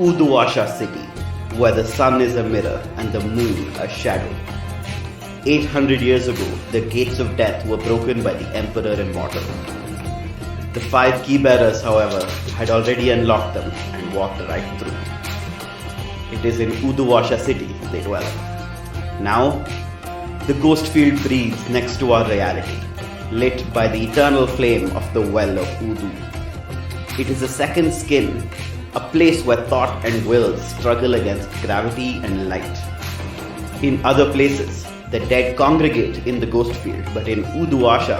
Uduasha city, where the sun is a mirror and the moon a shadow. 800 years ago, the gates of death were broken by the Emperor Immortal. The 5 key bearers, however, had already unlocked them and walked right through. It is in Uduasha city they dwell. Now, the ghost field breathes next to our reality, lit by the eternal flame of the well of Udu. It is a second skin, a place where thought and will struggle against gravity and light. In other places, the dead congregate in the ghost field, but in Uduasha,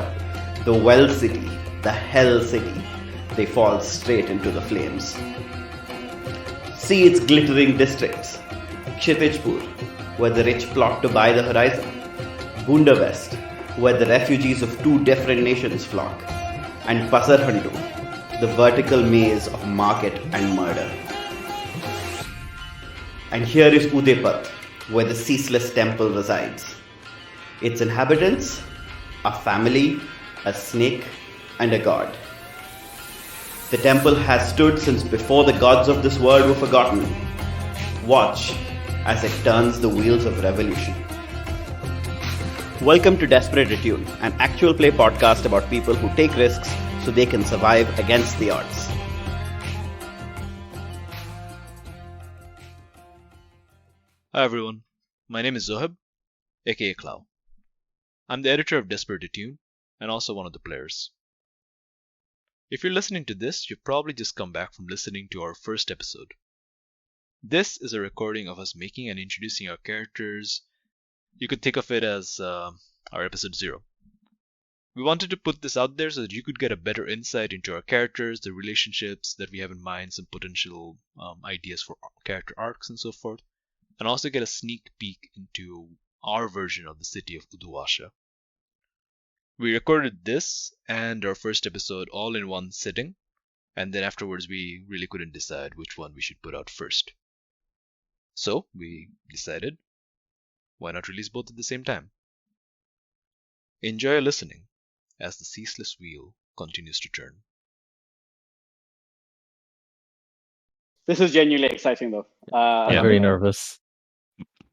the well city, the hell city, they fall straight into the flames. See its glittering districts, Kshitijpur, where the rich plot to buy the horizon, Bunda West, where the refugees of 2 different nations flock, and Pasarhandu, the vertical maze of market and murder. And here is Udepat, where the ceaseless temple resides. Its inhabitants, a family, a snake, and a god. The temple has stood since before the gods of this world were forgotten. Watch as it turns the wheels of revolution. Welcome to Desperate Attune, an actual play podcast about people who take risks so they can survive against the odds. Hi everyone, my name is Zoheb, aka Klow. I'm the editor of Desperate Attune and also one of the players. If you're listening to this, you've probably just come back from listening to our first episode. This is a recording of us making and introducing our characters. You could think of it as our episode 0. We wanted to put this out there so that you could get a better insight into our characters, the relationships that we have in mind, some potential ideas for character arcs and so forth, and also get a sneak peek into our version of the city of Uduasha. We recorded this and our first episode all in one sitting, and then afterwards we really couldn't decide which one we should put out first. So we decided, why not release both at the same time? Enjoy listening as the ceaseless wheel continues to turn. This is genuinely exciting though. I'm very nervous.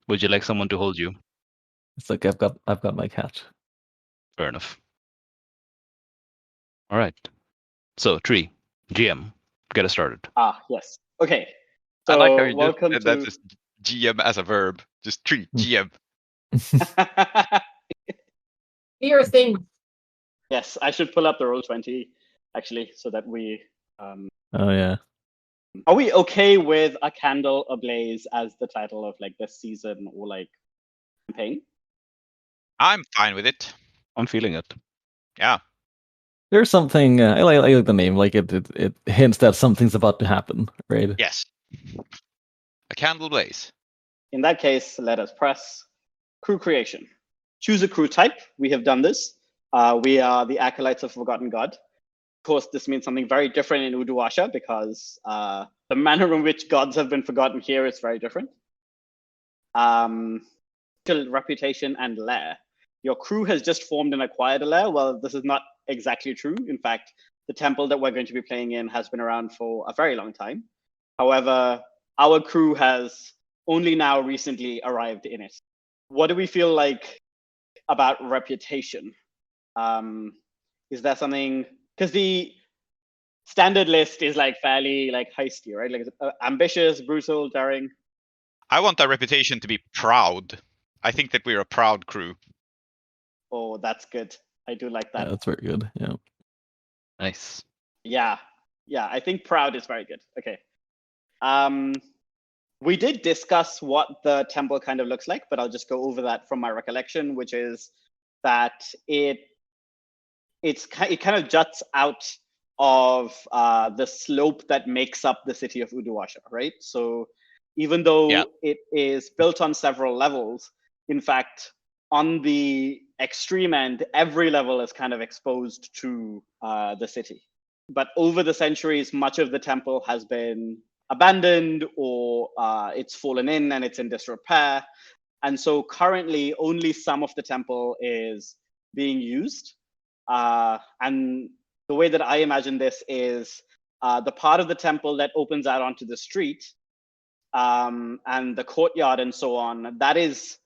Would you like someone to hold you? It's like I've got my cat. Fair enough. All right. So, Tree, GM, get us started. Yes. Okay. So I like how you welcome just said that just GM as a verb. Just Tree, GM. Your thing. Yes, I should pull up the Roll20 actually, so that we. Oh yeah. Are we okay with A Candle Ablaze as the title of like this season or like campaign? I'm fine with it. I'm feeling it. Yeah. There's something I like the name. Like it hints that something's about to happen, right? Yes. A candle blaze. In that case, let us press crew creation. Choose a crew type. We have done this. We are the Acolytes of Forgotten God. Of course, this means something very different in Uduasha because the manner in which gods have been forgotten here is very different. Reputation and lair. Your crew has just formed and acquired a lair. Well, this is not exactly true. In fact, the temple that we're going to be playing in has been around for a very long time. However, our crew has only now recently arrived in it. What do we feel like about reputation? Is there something, because the standard list is like fairly like heisty, right? Like ambitious, brutal, daring. I want our reputation to be proud. I think that we're a proud crew. Oh, that's good. I do like that. Yeah, that's very good. Yeah. Nice. Yeah, I think proud is very good. Okay. We did discuss what the temple kind of looks like, but I'll just go over that from my recollection, which is that it kind of juts out of the slope that makes up the city of Uduasha, right? So even though it is built on several levels, in fact, on the extreme end, every level is kind of exposed to the city. But over the centuries, much of the temple has been abandoned or it's fallen in and it's in disrepair. And so currently only some of the temple is being used. And the way that I imagine this is the part of the temple that opens out onto the street and the courtyard and so on, that is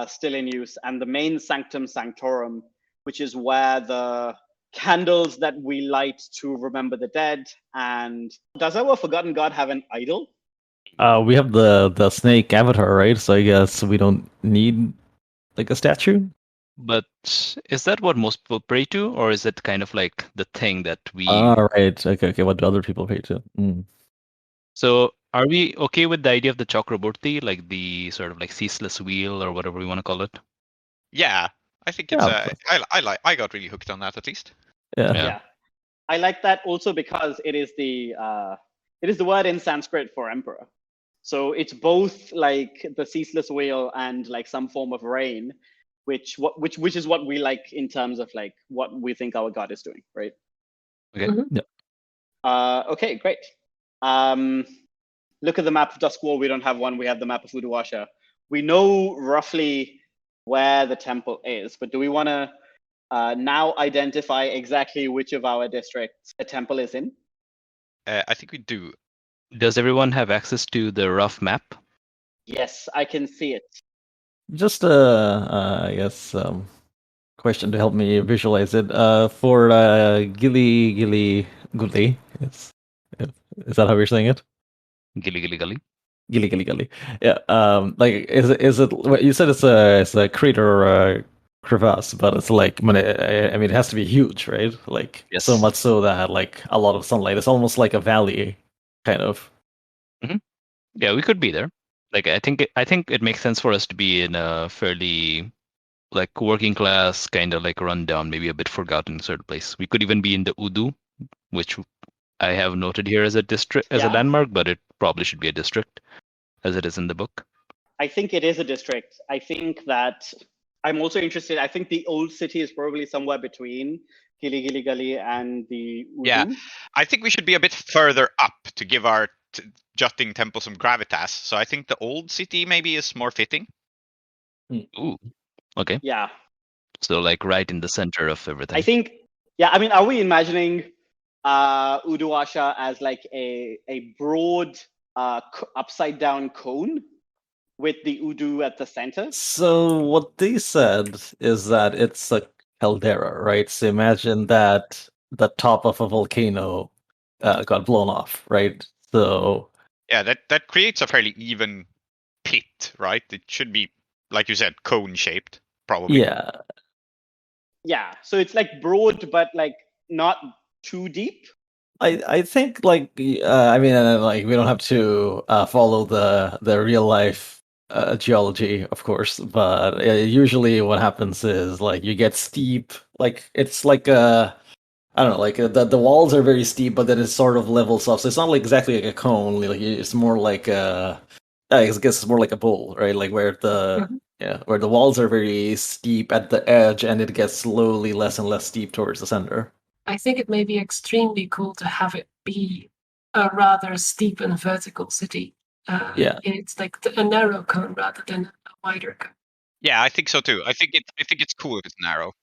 still in use. And the main sanctum sanctorum, which is where the candles that we light to remember the dead. And does our Forgotten God have an idol? We have the snake avatar, right? So I guess we don't need like a statue. But is that what most people pray to, or is it kind of like the thing that we? Right. Okay. What do other people pray to? So are we okay with the idea of the Chakraborty, like the sort of like ceaseless wheel or whatever we want to call it? Yeah, I think it's. Yeah. I got really hooked on that at least. Yeah. I like that also because it is the word in Sanskrit for emperor. So it's both like the ceaseless wheel and like some form of rain, which is what we like in terms of like what we think our god is doing, right? Okay. Yeah. Okay, great. Look at the map of Duskwall. We don't have one. We have the map of Uduasha. We know roughly where the temple is, but do we want to now identify exactly which of our districts the temple is in? I think we do. Does everyone have access to the rough map? Yes, I can see it. Just I guess question to help me visualize it. For Gilly, is that how you're saying it? Gilly gilly gully. Gilly. Yeah. Like is it? What you said it's a crater or a crevasse, but it's like I mean it has to be huge, right? Like Yes. so much so that like a lot of sunlight. It's almost like a valley, kind of. Yeah, we could be there. Like I think it makes sense for us to be in a fairly like working class kind of like rundown, maybe a bit forgotten sort of place. We could even be in the Udu, which I have noted here as a district, as a landmark, but it probably should be a district, as it is in the book. I think it is a district. I think that I'm also interested. I think the old city is probably somewhere between Gilly Gully and the Udu. Yeah, I think we should be a bit further up to give our jutting temple some gravitas. So I think the old city maybe is more fitting. Ooh, okay. Yeah. So like right in the center of everything. I think. Yeah. I mean, are we imagining Uduasha as like a broad upside down cone with the Udu at the center? So what they said is that it's a caldera, right? So imagine that the top of a volcano got blown off, right? So yeah, that creates a fairly even pit, right? It should be, like you said, cone shaped, probably. Yeah. Yeah. So it's like broad, but like not too deep. I think like I mean like we don't have to follow the real life geology, of course, but usually what happens is like you get steep, like it's like I don't know, like the walls are very steep, but then it sort of levels off. So it's not like exactly like a cone. Like it's more like I guess it's more like a bowl, right? Like where where the walls are very steep at the edge, and it gets slowly less and less steep towards the center. I think it may be extremely cool to have it be a rather steep and vertical city. It's like a narrow cone rather than a wider cone. Yeah, I think so too. I think it's cool if it's narrow.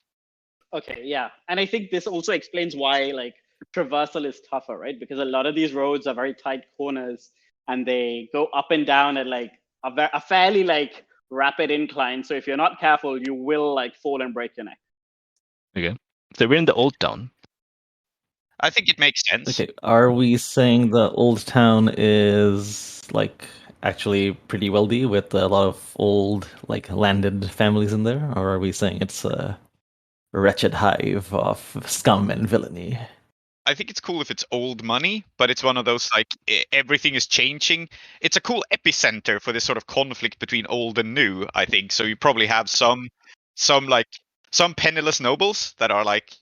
Okay, yeah. And I think this also explains why like traversal is tougher, right? Because a lot of these roads are very tight corners and they go up and down at like a fairly like rapid incline. So if you're not careful, you will like fall and break your neck. Okay. So we're in the old town. I think it makes sense. Okay, are we saying the old town is like actually pretty wealthy with a lot of old like landed families in there, or are we saying it's a wretched hive of scum and villainy? I think it's cool if it's old money, but it's one of those like everything is changing. It's a cool epicenter for this sort of conflict between old and new, I think. So you probably have some penniless nobles that are like,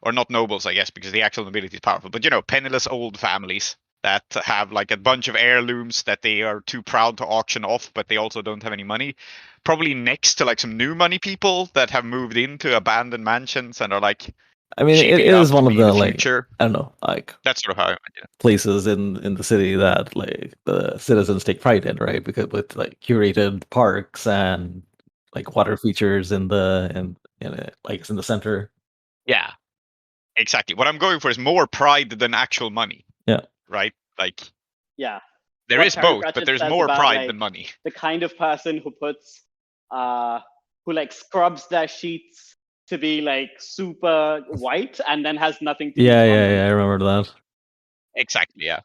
or not nobles, I guess, because the actual nobility is powerful, but penniless old families that have like a bunch of heirlooms that they are too proud to auction off, but they also don't have any money. Probably next to like some new money people that have moved into abandoned mansions and are like, I mean, it is one of the like future. I don't know, like that's sort of how I imagine it. Places in the city that like the citizens take pride in, right? Because with like curated parks and like water features in like it's in the center. Yeah, exactly. What I'm going for is more pride than actual money. Yeah. Right. Like. Yeah. There what is Terry both, but Pratchett there's says more about, pride like, than money. the kind of person who puts who like scrubs their sheets to be like super white and then has nothing to Yeah, eat on yeah, them. yeah. I remember that. Exactly, yeah.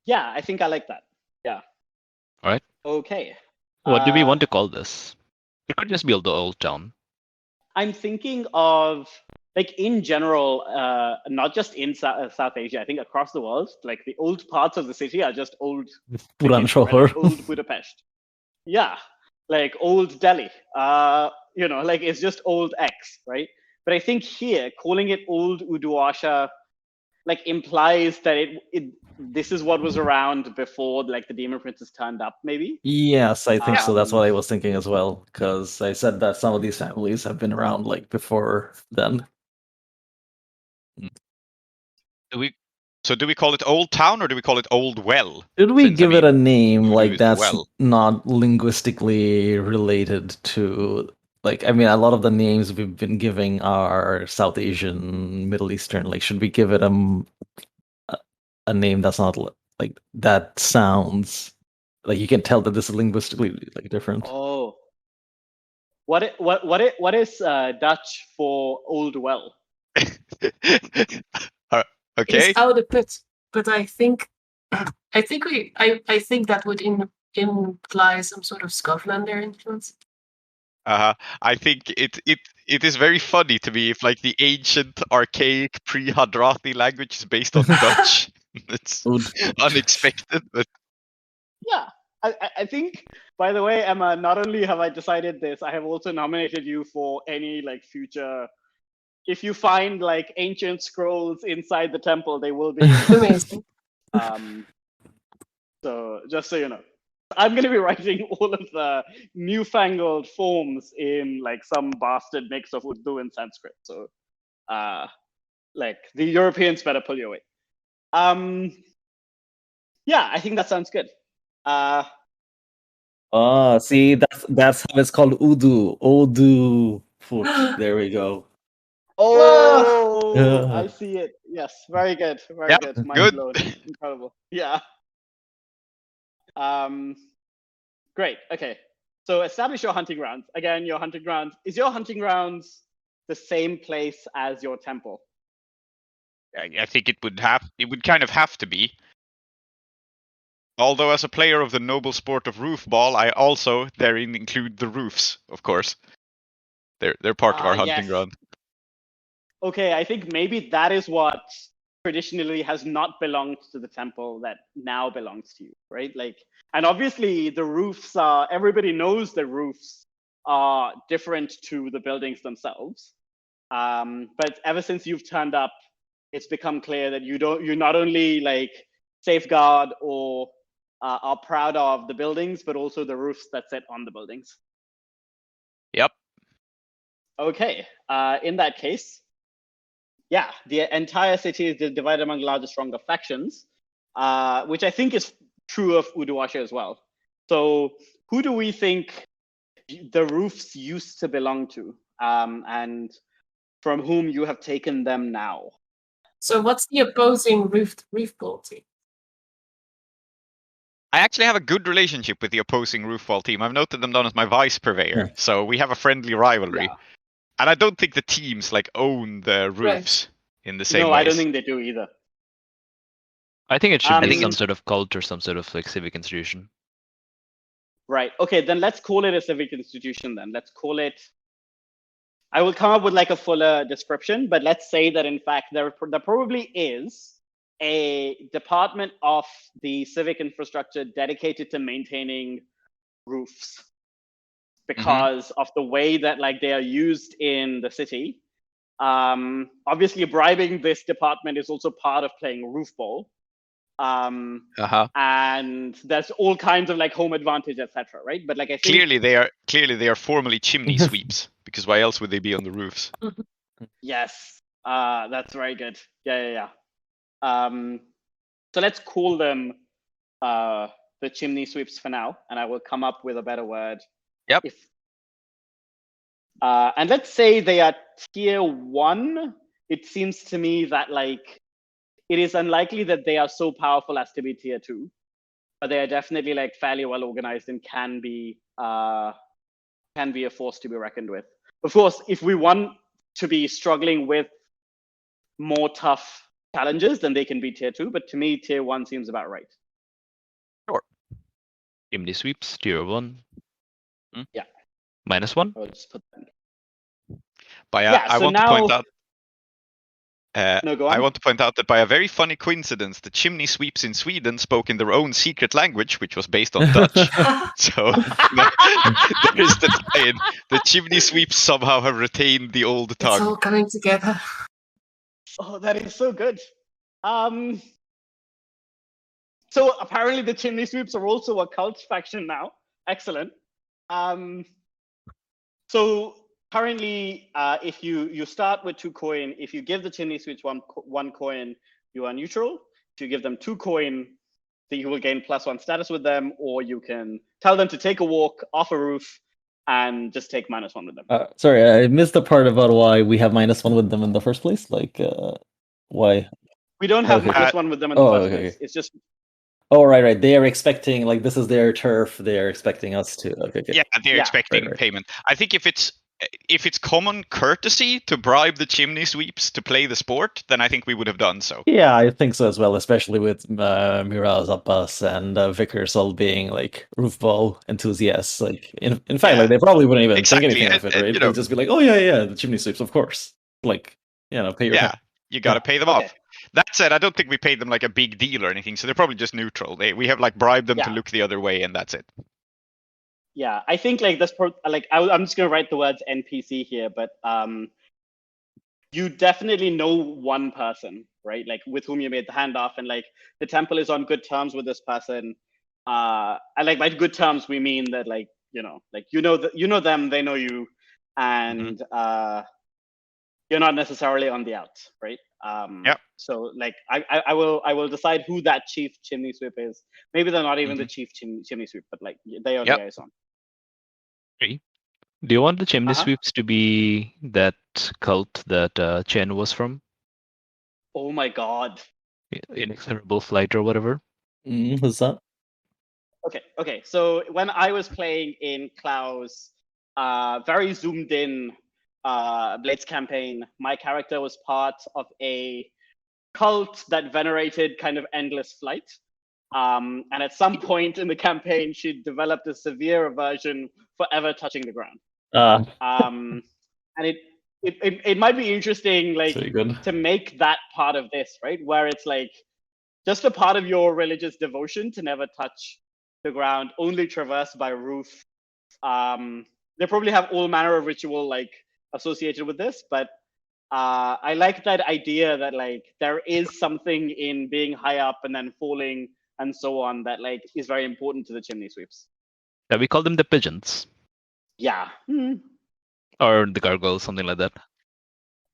Yeah, I think I like that. Yeah. All right. Okay. What do we want to call this? It could just be the old town. I'm thinking of, like, in general, not just in South Asia, I think across the world, like the old parts of the city are just old Puran cities, right? Shohar. Like old Budapest. Yeah, like old Delhi. You know, like it's just old X, right? But I think here, calling it old Uduasha, like implies that this is what was around before, like the Demon Princess turned up, maybe. Yes, I think so. That's what Um, I was thinking as well, because I said that some of these families have been around like before then. Do we call it Old Town or do we call it Old Well? Should we Since, I give it a mean, name Udu like is the that's well. not linguistically related to, like, I mean, a lot of the names we've been giving are South Asian, Middle Eastern. Like, should we give it a name that's not like that sounds like you can tell that this is linguistically like different? oh, what is Dutch for old well? Okay. Is out of put, but I think I think that would imply some sort of Scotlander influence. I think it is very funny to me if like the ancient, archaic, pre-Hadrati language is based on Dutch. It's unexpected, but Yeah, I think, by the way, Emma, not only have I decided this, I have also nominated you for any like future. If you find like ancient scrolls inside the temple, they will be Amazing. So just so you know, I'm going to be writing all of the newfangled forms in like some bastard mix of Urdu and Sanskrit. So, like the Europeans better pull your weight. Yeah, I think that sounds good. See, that's how it's called Udu. Odu. There we go. Oh, Yeah. I see it. Yes, very good, very yeah, good. Mind good. blown. Incredible. Yeah. Great. Okay. So establish your hunting grounds. Again, your hunting grounds. Is your hunting grounds the same place as your temple? I think it would kind of have to be. Although as a player of the noble sport of roofball, I also therein include the roofs, of course. They're part of our hunting Yes. ground. Okay, I think maybe that is what traditionally has not belonged to the temple that now belongs to you, right? Like, and obviously the roofs are, everybody knows the roofs are different to the buildings themselves. But ever since you've turned up, it's become clear that you not only like safeguard or are proud of the buildings, but also the roofs that sit on the buildings. Yep. Okay, in that case, yeah, the entire city is divided among larger, stronger factions, which I think is true of Uduasha as well. So who do we think the roofs used to belong to, and from whom you have taken them now? So what's the opposing roofball team? I actually have a good relationship with the opposing roofball team. I've noted them down as my vice purveyor, so we have a friendly rivalry. Yeah. And I don't think the teams like own the roofs in the same No, ways. I don't think they do either. I think it should be Um, some sort of cult or some sort of like civic institution. Right. Okay, then let's call it a civic institution then. Let's call it, I will come up with like a fuller description, but let's say that in fact there probably is a department of the civic infrastructure dedicated to maintaining roofs because of the way that like they are used in the city. Obviously bribing this department is also part of playing roofball. And there's all kinds of like home advantage, etc. Right? But like I think clearly they are formally chimney sweeps, because why else would they be on the roofs? yes, that's very good. Yeah. So let's call them the chimney sweeps for now, and I will come up with a better word. Yep. And let's say they are tier 1. It seems to me that like it is unlikely that they are so powerful as to be tier 2. but they are definitely like fairly well organized and can be a force to be reckoned with. Of course, if we want to be struggling with more tough challenges, then they can be tier 2. But to me, tier 1 seems about right. Sure. Chimney sweeps, tier 1. Yeah. -1. I'll just put that. But Yeah, I so want to now- point out. No, go on. I want to point out that by a very funny coincidence, the chimney sweeps in Sweden spoke in their own secret language, which was based on Dutch. So there is the tie-in. The chimney sweeps somehow have retained the old It's all tongue. coming together. Oh, that is so good. So apparently the chimney sweeps are also a cult faction now. Excellent. So currently, if you start with 2 coin, if you give the chimney sweeps one coin, you are neutral. If you give them 2 coin, then you will gain +1 status with them, or you can tell them to take a walk off a roof and just take -1 with them. Sorry, I missed the part about why we have -1 with them in the first place. Like, why? We don't have Okay. -1 with them in the Oh, first okay, place. okay. It's just Oh, right. They are expecting, like, this is their turf. They are expecting us to. Okay. Yeah, they're Yeah, expecting right. payment. I think if it's common courtesy to bribe the chimney sweeps to play the sport, then I think we would have done so. Yeah, I think so as well, especially with Miraz, Abbas, and Vickers all being like roofball enthusiasts. Like, in fact, Yeah, like they probably wouldn't even exactly, think anything of it, and, right? you know- They'd just be like, "Oh yeah, the chimney sweeps, of course." Like, pay your Yeah, you got to pay them Okay. off. That said, I don't think we paid them like a big deal or anything, so they're probably just neutral. We have like bribed them to Yeah. look the other way, and that's it. Yeah, I think like this. I'm just gonna write the words NPC here, but you definitely know one person, right? Like with whom you made the handoff, and like the temple is on good terms with this person. And like by good terms, we mean that like you know them, they know you, and you're not necessarily on the out, right? Yep. So like I will decide who that chief chimney sweep is. Maybe they're not even the chief chimney sweep, but like they are Yep. the liaison. Do you want the chimney Uh-huh. sweeps to be that cult that Chen was from? Oh my god. Inexorable Flight or whatever? Who's that? Okay. So when I was playing in Klow's very zoomed in Blades campaign, my character was part of a cult that venerated kind of endless flight. And at some point in the campaign, she developed a severe aversion for ever touching the ground. And it might be interesting, like, Very good. to make that part of this, right? Where it's like just a part of your religious devotion to never touch the ground, only traverse by roof. They probably have all manner of ritual like associated with this, but I like that idea that like there is something in being high up and then falling and so on that like is very important to the chimney sweeps. Yeah, we call them the pigeons. Yeah. Or the gargoyles, something like that.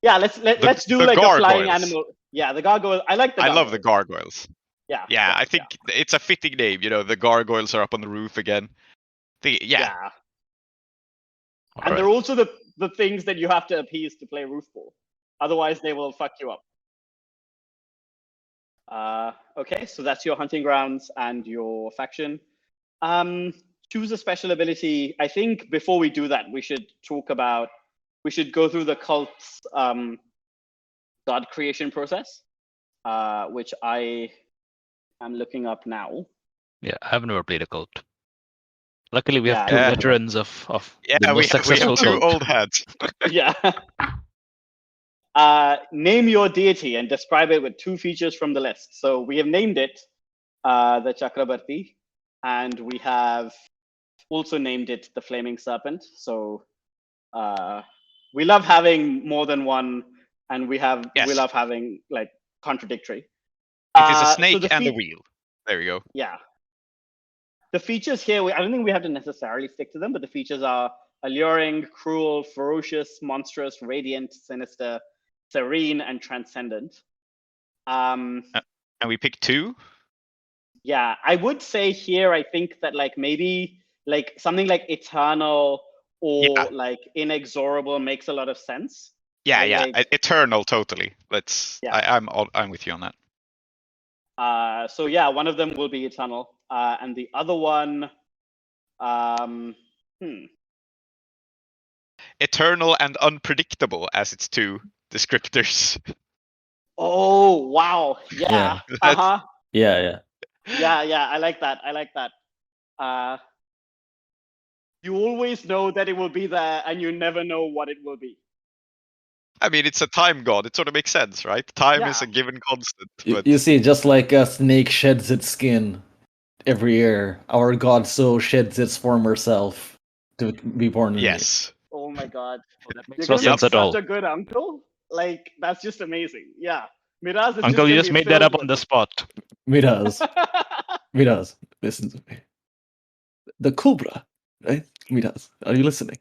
Yeah, let's do the like a flying gargoyles. animal. Yeah, the gargoyle. I like the I gargoyle. love the gargoyles. Yeah. Yeah, I think it's a fitting name. The gargoyles are up on the roof again. Yeah. And they're also the things that you have to appease to play roofball. Otherwise, they will fuck you up. Okay, so that's your hunting grounds and your faction. Choose a special ability. I think before we do that, we should go through the cult's god creation process, which I am looking up now. Yeah, I've never played a cult. Luckily, we have two Yeah. veterans of the Yeah, we most have successful two cult. old heads. Yeah. Name your deity and describe it with 2 features from the list. So we have named it the Chakrabarti, and we have also named it the Flaming Serpent. So we love having more than one, and we love having like contradictory. It is a So snake the and a wheel. There you go. Yeah. The features here, I don't think we have to necessarily stick to them, but the features are alluring, cruel, ferocious, monstrous, radiant, sinister, serene, and transcendent. And we picked 2. Yeah, I would say here, I think that like maybe like something like eternal or like inexorable makes a lot of sense. Yeah, Right, yeah. like- Eternal, totally. Let's. Yeah. I'm with you on that. So yeah, one of them will be eternal. And the other one, Eternal and unpredictable as its two descriptors. Oh wow! Yeah. Yeah. Uh-huh. Yeah. Yeah. I like that. You always know that it will be there, and you never know what it will be. I mean, it's a time god. It sort of makes sense, right? Time is Yeah. a given constant. You, But you see, just like a snake sheds its skin every year, our god so sheds its former self to be born in yes, Oh my god. Oh, that You're makes no gonna make sense at such all. a good uncle. Like that's just amazing. Yeah. Miraz is Uncle, just you gonna just be made that filled up on the spot. Miraz. Miraz, listen to me. The cobra, right? Miraz, are you listening?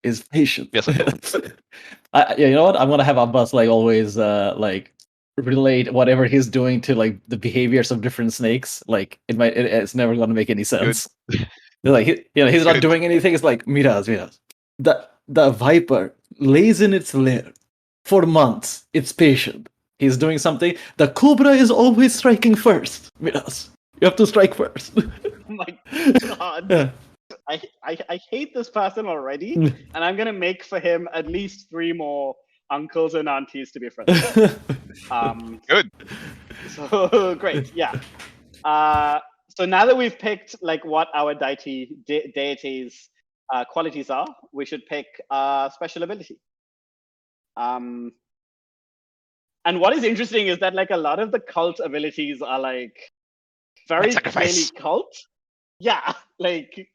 Is patient. Yes, Uncle. Yeah, you know what? I'm gonna have Abbas like always like relate whatever he's doing to like the behaviors of different snakes. Like it's never gonna make any sense. Like he's not Good. doing anything. It's like Miraz. The viper lays in its lair for months. It's patient. He's doing something. The cobra is always striking first. Miraz, you have to strike first. Oh my god. Yeah. I hate this person already, and I'm gonna make for him at least 3 more uncles and aunties to be friends with. Good. So great, yeah. So now that we've picked like what our deities' qualities are, we should pick special ability. And what is interesting is that like a lot of the cult abilities are like very clearly cult. Yeah, like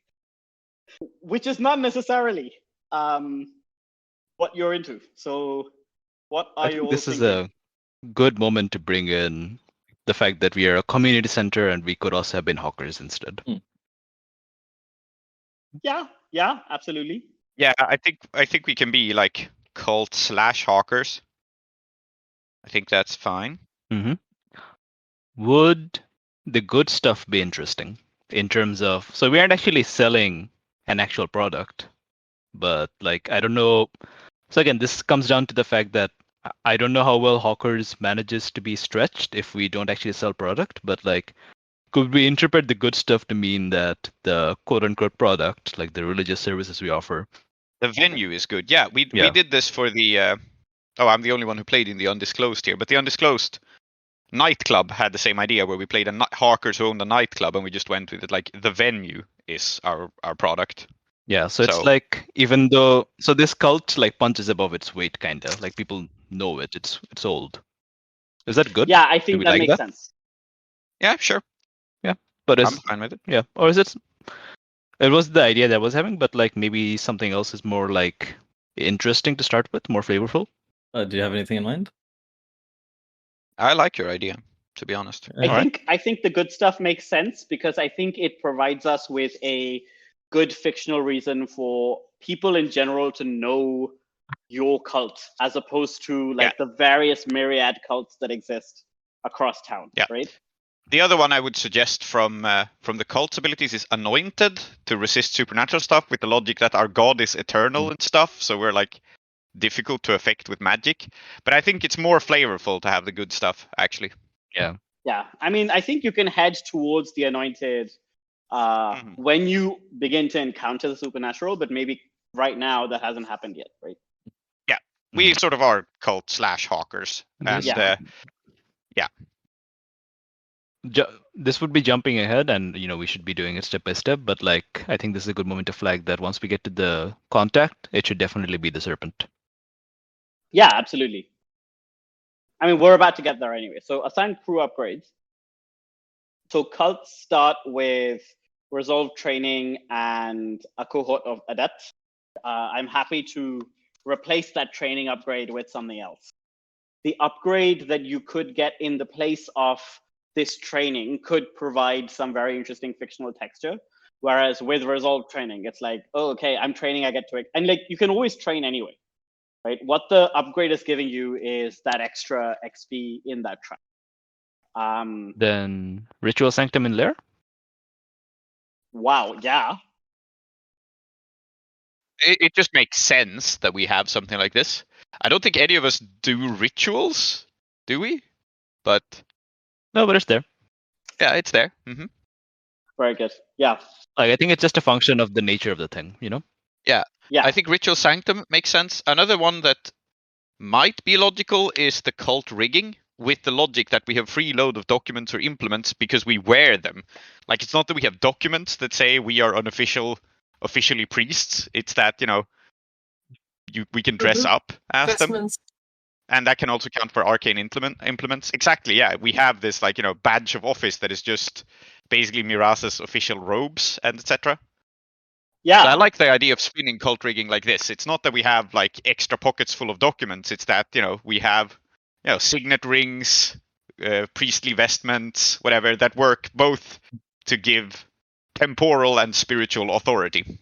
which is not necessarily what you're into. So what are I you think all this is thinking? a good moment to bring in the fact that we are a community center and we could also have been hawkers instead. Yeah, absolutely. Yeah, I think we can be like cult / hawkers. I think that's fine. Mm-hmm. Would the good stuff be interesting in terms of, so we aren't actually selling an actual product, but like I don't know. So again, this comes down to the fact that I don't know how well hawkers manages to be stretched if we don't actually sell product, but like could we interpret the good stuff to mean that the quote unquote product, like the religious services we offer? The venue is good. Yeah, we did this for the I'm the only one who played in the undisclosed here, but the undisclosed nightclub had the same idea where we played hawkers who owned a nightclub, and we just went with it like the venue is our product. Yeah, so it's like even though this cult like punches above its weight, kind of like people know it. It's old. Is that good? Yeah, I think that makes sense. Yeah, sure. Yeah, but I'm fine with it. Yeah, or is it? It was the idea that I was having, but like maybe something else is more like interesting to start with, more flavorful. Do you have anything in mind? I like your idea, to be honest. I think the good stuff makes sense because I think it provides us with a good fictional reason for people in general to know your cult as opposed to like the various myriad cults that exist across town. Yeah. Right. The other one I would suggest from the cult's abilities is anointed to resist supernatural stuff, with the logic that our god is eternal and stuff, so we're like difficult to affect with magic. But I think it's more flavorful to have the good stuff, actually. Yeah. I mean, I think you can head towards the anointed when you begin to encounter the supernatural, but maybe right now that hasn't happened yet, right? Yeah, we sort of are cult / hawkers, and this would be jumping ahead, and we should be doing it step by step. But like, I think this is a good moment to flag that once we get to the contact, it should definitely be the serpent. Yeah, absolutely. I mean, we're about to get there anyway. So assign crew upgrades. So cults start with resolve training and a cohort of adepts. I'm happy to replace that training upgrade with something else. The upgrade that you could get in the place of this training could provide some very interesting fictional texture. Whereas with resolve training, it's like, oh, okay, I'm training, I get to it. And like, you can always train anyway, right? What the upgrade is giving you is that extra XP in that track. Then Ritual Sanctum in Lair? Wow, yeah. It just makes sense that we have something like this. I don't think any of us do rituals, do we? But no, but it's there. Yeah, it's there. Mm-hmm. Very good. Yeah. Like, I think it's just a function of the nature of the thing, you know? Yeah. I think Ritual Sanctum makes sense. Another one that might be logical is the cult rigging, with the logic that we have free load of documents or implements because we wear them. Like, it's not that we have documents that say we are officially priests. It's that, we can dress up as them. Vestments. And that can also count for arcane implements. Exactly, yeah. We have this badge of office that is just basically Miraz's official robes and etc. Yeah. So I like the idea of spinning cult rigging like this. It's not that we have like extra pockets full of documents. It's that we have signet rings, priestly vestments, whatever, that work both to give temporal and spiritual authority.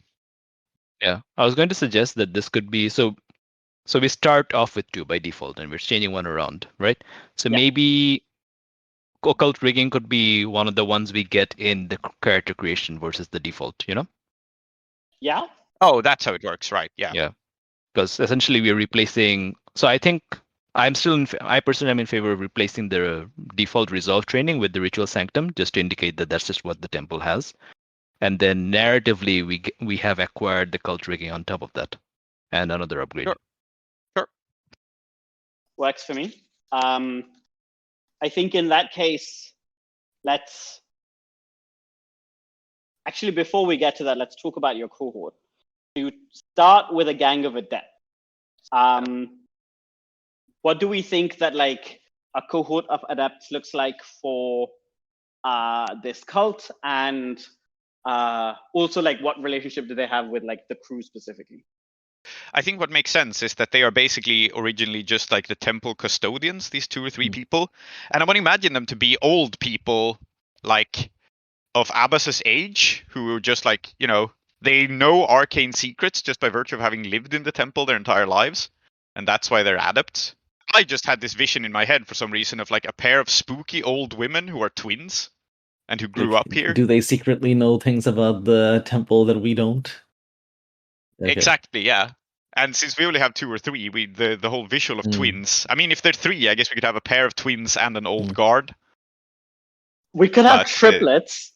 Yeah. I was going to suggest that this could be so we start off with 2 by default and we're changing one around, right? So Yeah. maybe occult rigging could be one of the ones we get in the character creation versus the default, you know? Yeah. Oh, that's how it works, right? Yeah. Yeah. Because essentially we're replacing. So I think I personally am in favor of replacing the default resolve training with the ritual sanctum, just to indicate that that's just what the temple has. And then narratively, we have acquired the cult rigging on top of that, and another upgrade. Sure. Works for me. I think in that case, let's actually, before we get to that, let's talk about your cohort. You start with a gang of adept. What do we think that like a cohort of adepts looks like for this cult, and also like what relationship do they have with like the crew specifically? I think what makes sense is that they are basically originally just like the temple custodians, these 2 or 3 people. And I want to imagine them to be old people, like of Abbas's age, who are just like, they know arcane secrets just by virtue of having lived in the temple their entire lives. And that's why they're adepts. I just had this vision in my head for some reason of like a pair of spooky old women who are twins and who grew up here. Do they secretly know things about the temple that we don't? Okay. Exactly, yeah. And since we only have 2 or 3, the whole visual of twins. I mean, if they're 3, I guess we could have a pair of twins and an old guard. We could have triplets.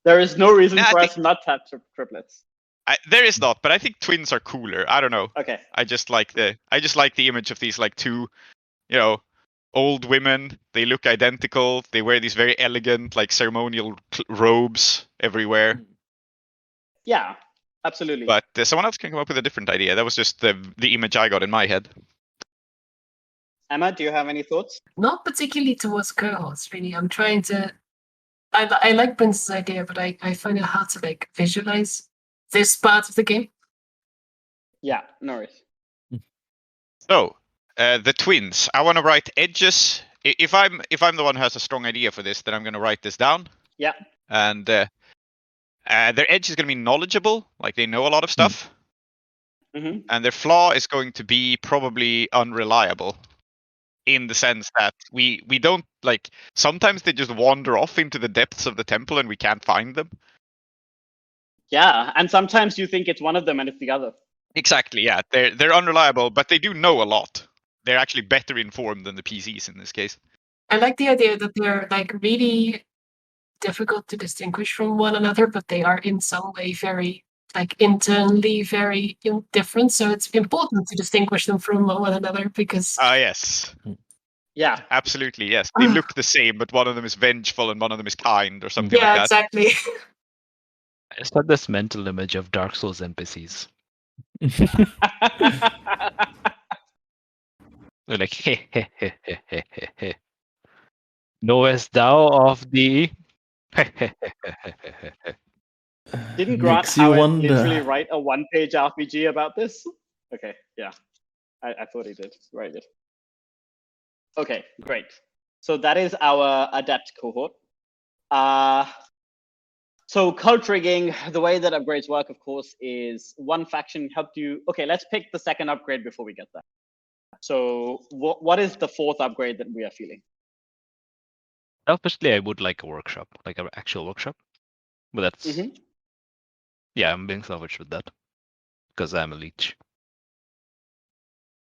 There is no reason for us not to have triplets. There is not, but I think twins are cooler. I don't know. Okay. I just like the image of these like 2, old women. They look identical. They wear these very elegant, like ceremonial robes everywhere. Yeah, absolutely. But someone else can come up with a different idea. That was just the image I got in my head. Emma, do you have any thoughts? Not particularly towards cohorts, really. I'm trying to. I like Prince's idea, but I find it hard to like visualize this part of the game. Yeah, no worries. So, the twins. I want to write edges. If I'm the one who has a strong idea for this, then I'm going to write this down. Yeah. And their edge is going to be knowledgeable, like they know a lot of stuff. Mm-hmm. And their flaw is going to be probably unreliable, in the sense that we don't like. Sometimes they just wander off into the depths of the temple and we can't find them. Yeah, and sometimes you think it's one of them and it's the other. Exactly, yeah. They're unreliable, but they do know a lot. They're actually better informed than the PCs in this case. I like the idea that they're like really difficult to distinguish from one another, but they are in some way very like internally very different. So it's important to distinguish them from one another because. Yes. Yeah. Absolutely, yes. They look the same, but one of them is vengeful and one of them is kind or something like that. Yeah, exactly. I just had this mental image of Dark Souls NPCs. They're like, hey. Knowest thou of the... Didn't Grant Howard literally write a 1-page RPG about this? Okay, yeah. I thought he did. Very good. Okay, great. So that is our adept cohort. So cult rigging, the way that upgrades work, of course, is one faction helped you. Okay, let's pick the second upgrade before we get there. So what is the 4th upgrade that we are feeling? Selfishly, I would like a workshop, like an actual workshop. But that's... Yeah, I'm being selfish with that. Because I'm a leech.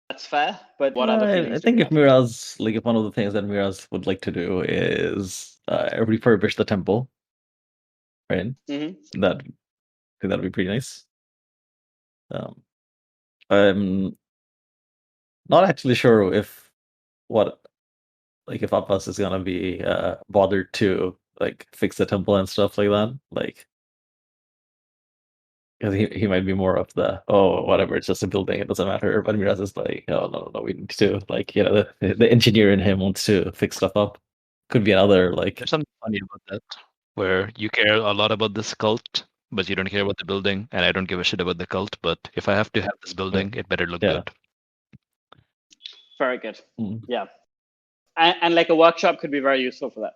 That's fair, but what other feelings? I think if Miraz, like if one of the things that Miraz would like to do is refurbish the temple. right? Mm-hmm. That I think that'd be pretty nice. I'm not actually sure if if Abbas is gonna be bothered to like fix the temple and stuff like that. Like, because he might be more of the whatever, it's just a building, it doesn't matter. But Miraz is like, oh no, we need to the engineer in him wants to fix stuff up. Could be another like There's something funny about that, where you care a lot about this cult, but you don't care about the building, and I don't give a shit about the cult. But if I have to have this building, it better look Yeah. good. Very good. Mm. Yeah. And like a workshop could be very useful for that.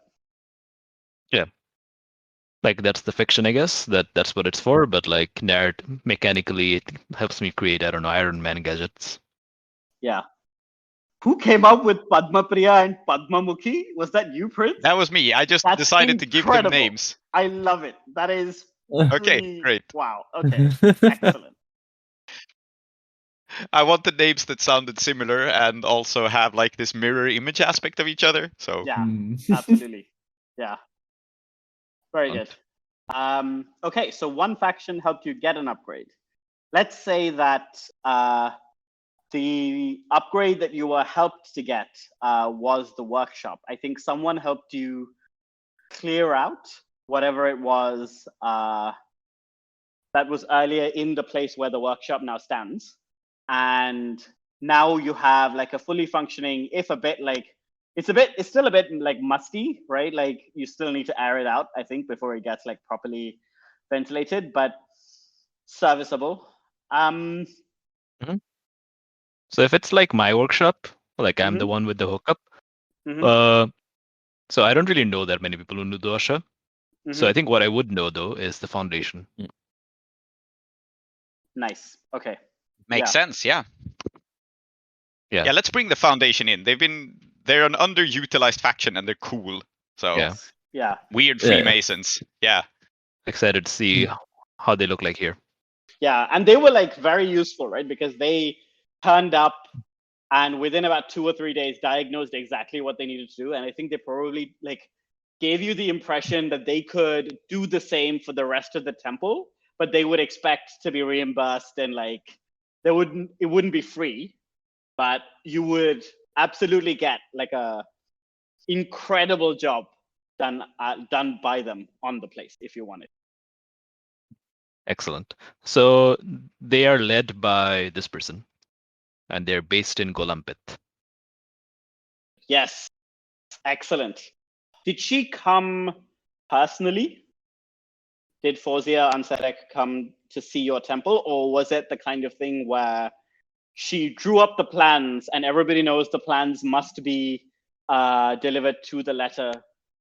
Like that's the fiction, I guess. That's what it's for. But like mechanically, it helps me create, I don't know, Iron Man gadgets. Yeah. Who came up with Padma Priya and Padma Mukhi? Was that you, Prince? That was me. I just That's decided to give them incredible. names. I love it. That is Okay, pretty- great. Wow. Okay. Excellent. I wanted names that sounded similar and also have like this mirror image aspect of each other. So Yeah. Mm. Absolutely. Yeah. Very good. Okay, so one faction helped you get an upgrade. Let's say that the upgrade that you were helped to get was the workshop. I think someone helped you clear out whatever it was that was earlier in the place where the workshop now stands. And now you have like a fully functioning, if a bit like, it's still a bit like musty, right? Like you still need to air it out, I think, before it gets like properly ventilated, but serviceable. So if it's like my workshop, like I'm the Mhm. one with the hookup, Mhm. so I don't really know that many people who know Dosha. So Mhm. I think what I would know though is the foundation. Nice. Okay. makes sense, yeah. Yeah. Yeah, let's bring the foundation in. They're an underutilized faction and they're cool. So Yeah. Yeah. weird Yeah, yeah. Freemasons. Yeah. Excited to see how they look like here. Yeah, and they were like very useful, right? Because they turned up and within about 2 or 3 days diagnosed exactly what they needed to do. And I think they probably like gave you the impression that they could do the same for the rest of the temple, but they would expect to be reimbursed and like it wouldn't be free, but you would absolutely get like a incredible job done by them on the place if you wanted. Excellent. So they are led by this person, and they're based in Golampit. Yes. Excellent. Did she come personally? Did Fawzia Ansedek come to see your temple, or was it the kind of thing where she drew up the plans and everybody knows the plans must be delivered to the letter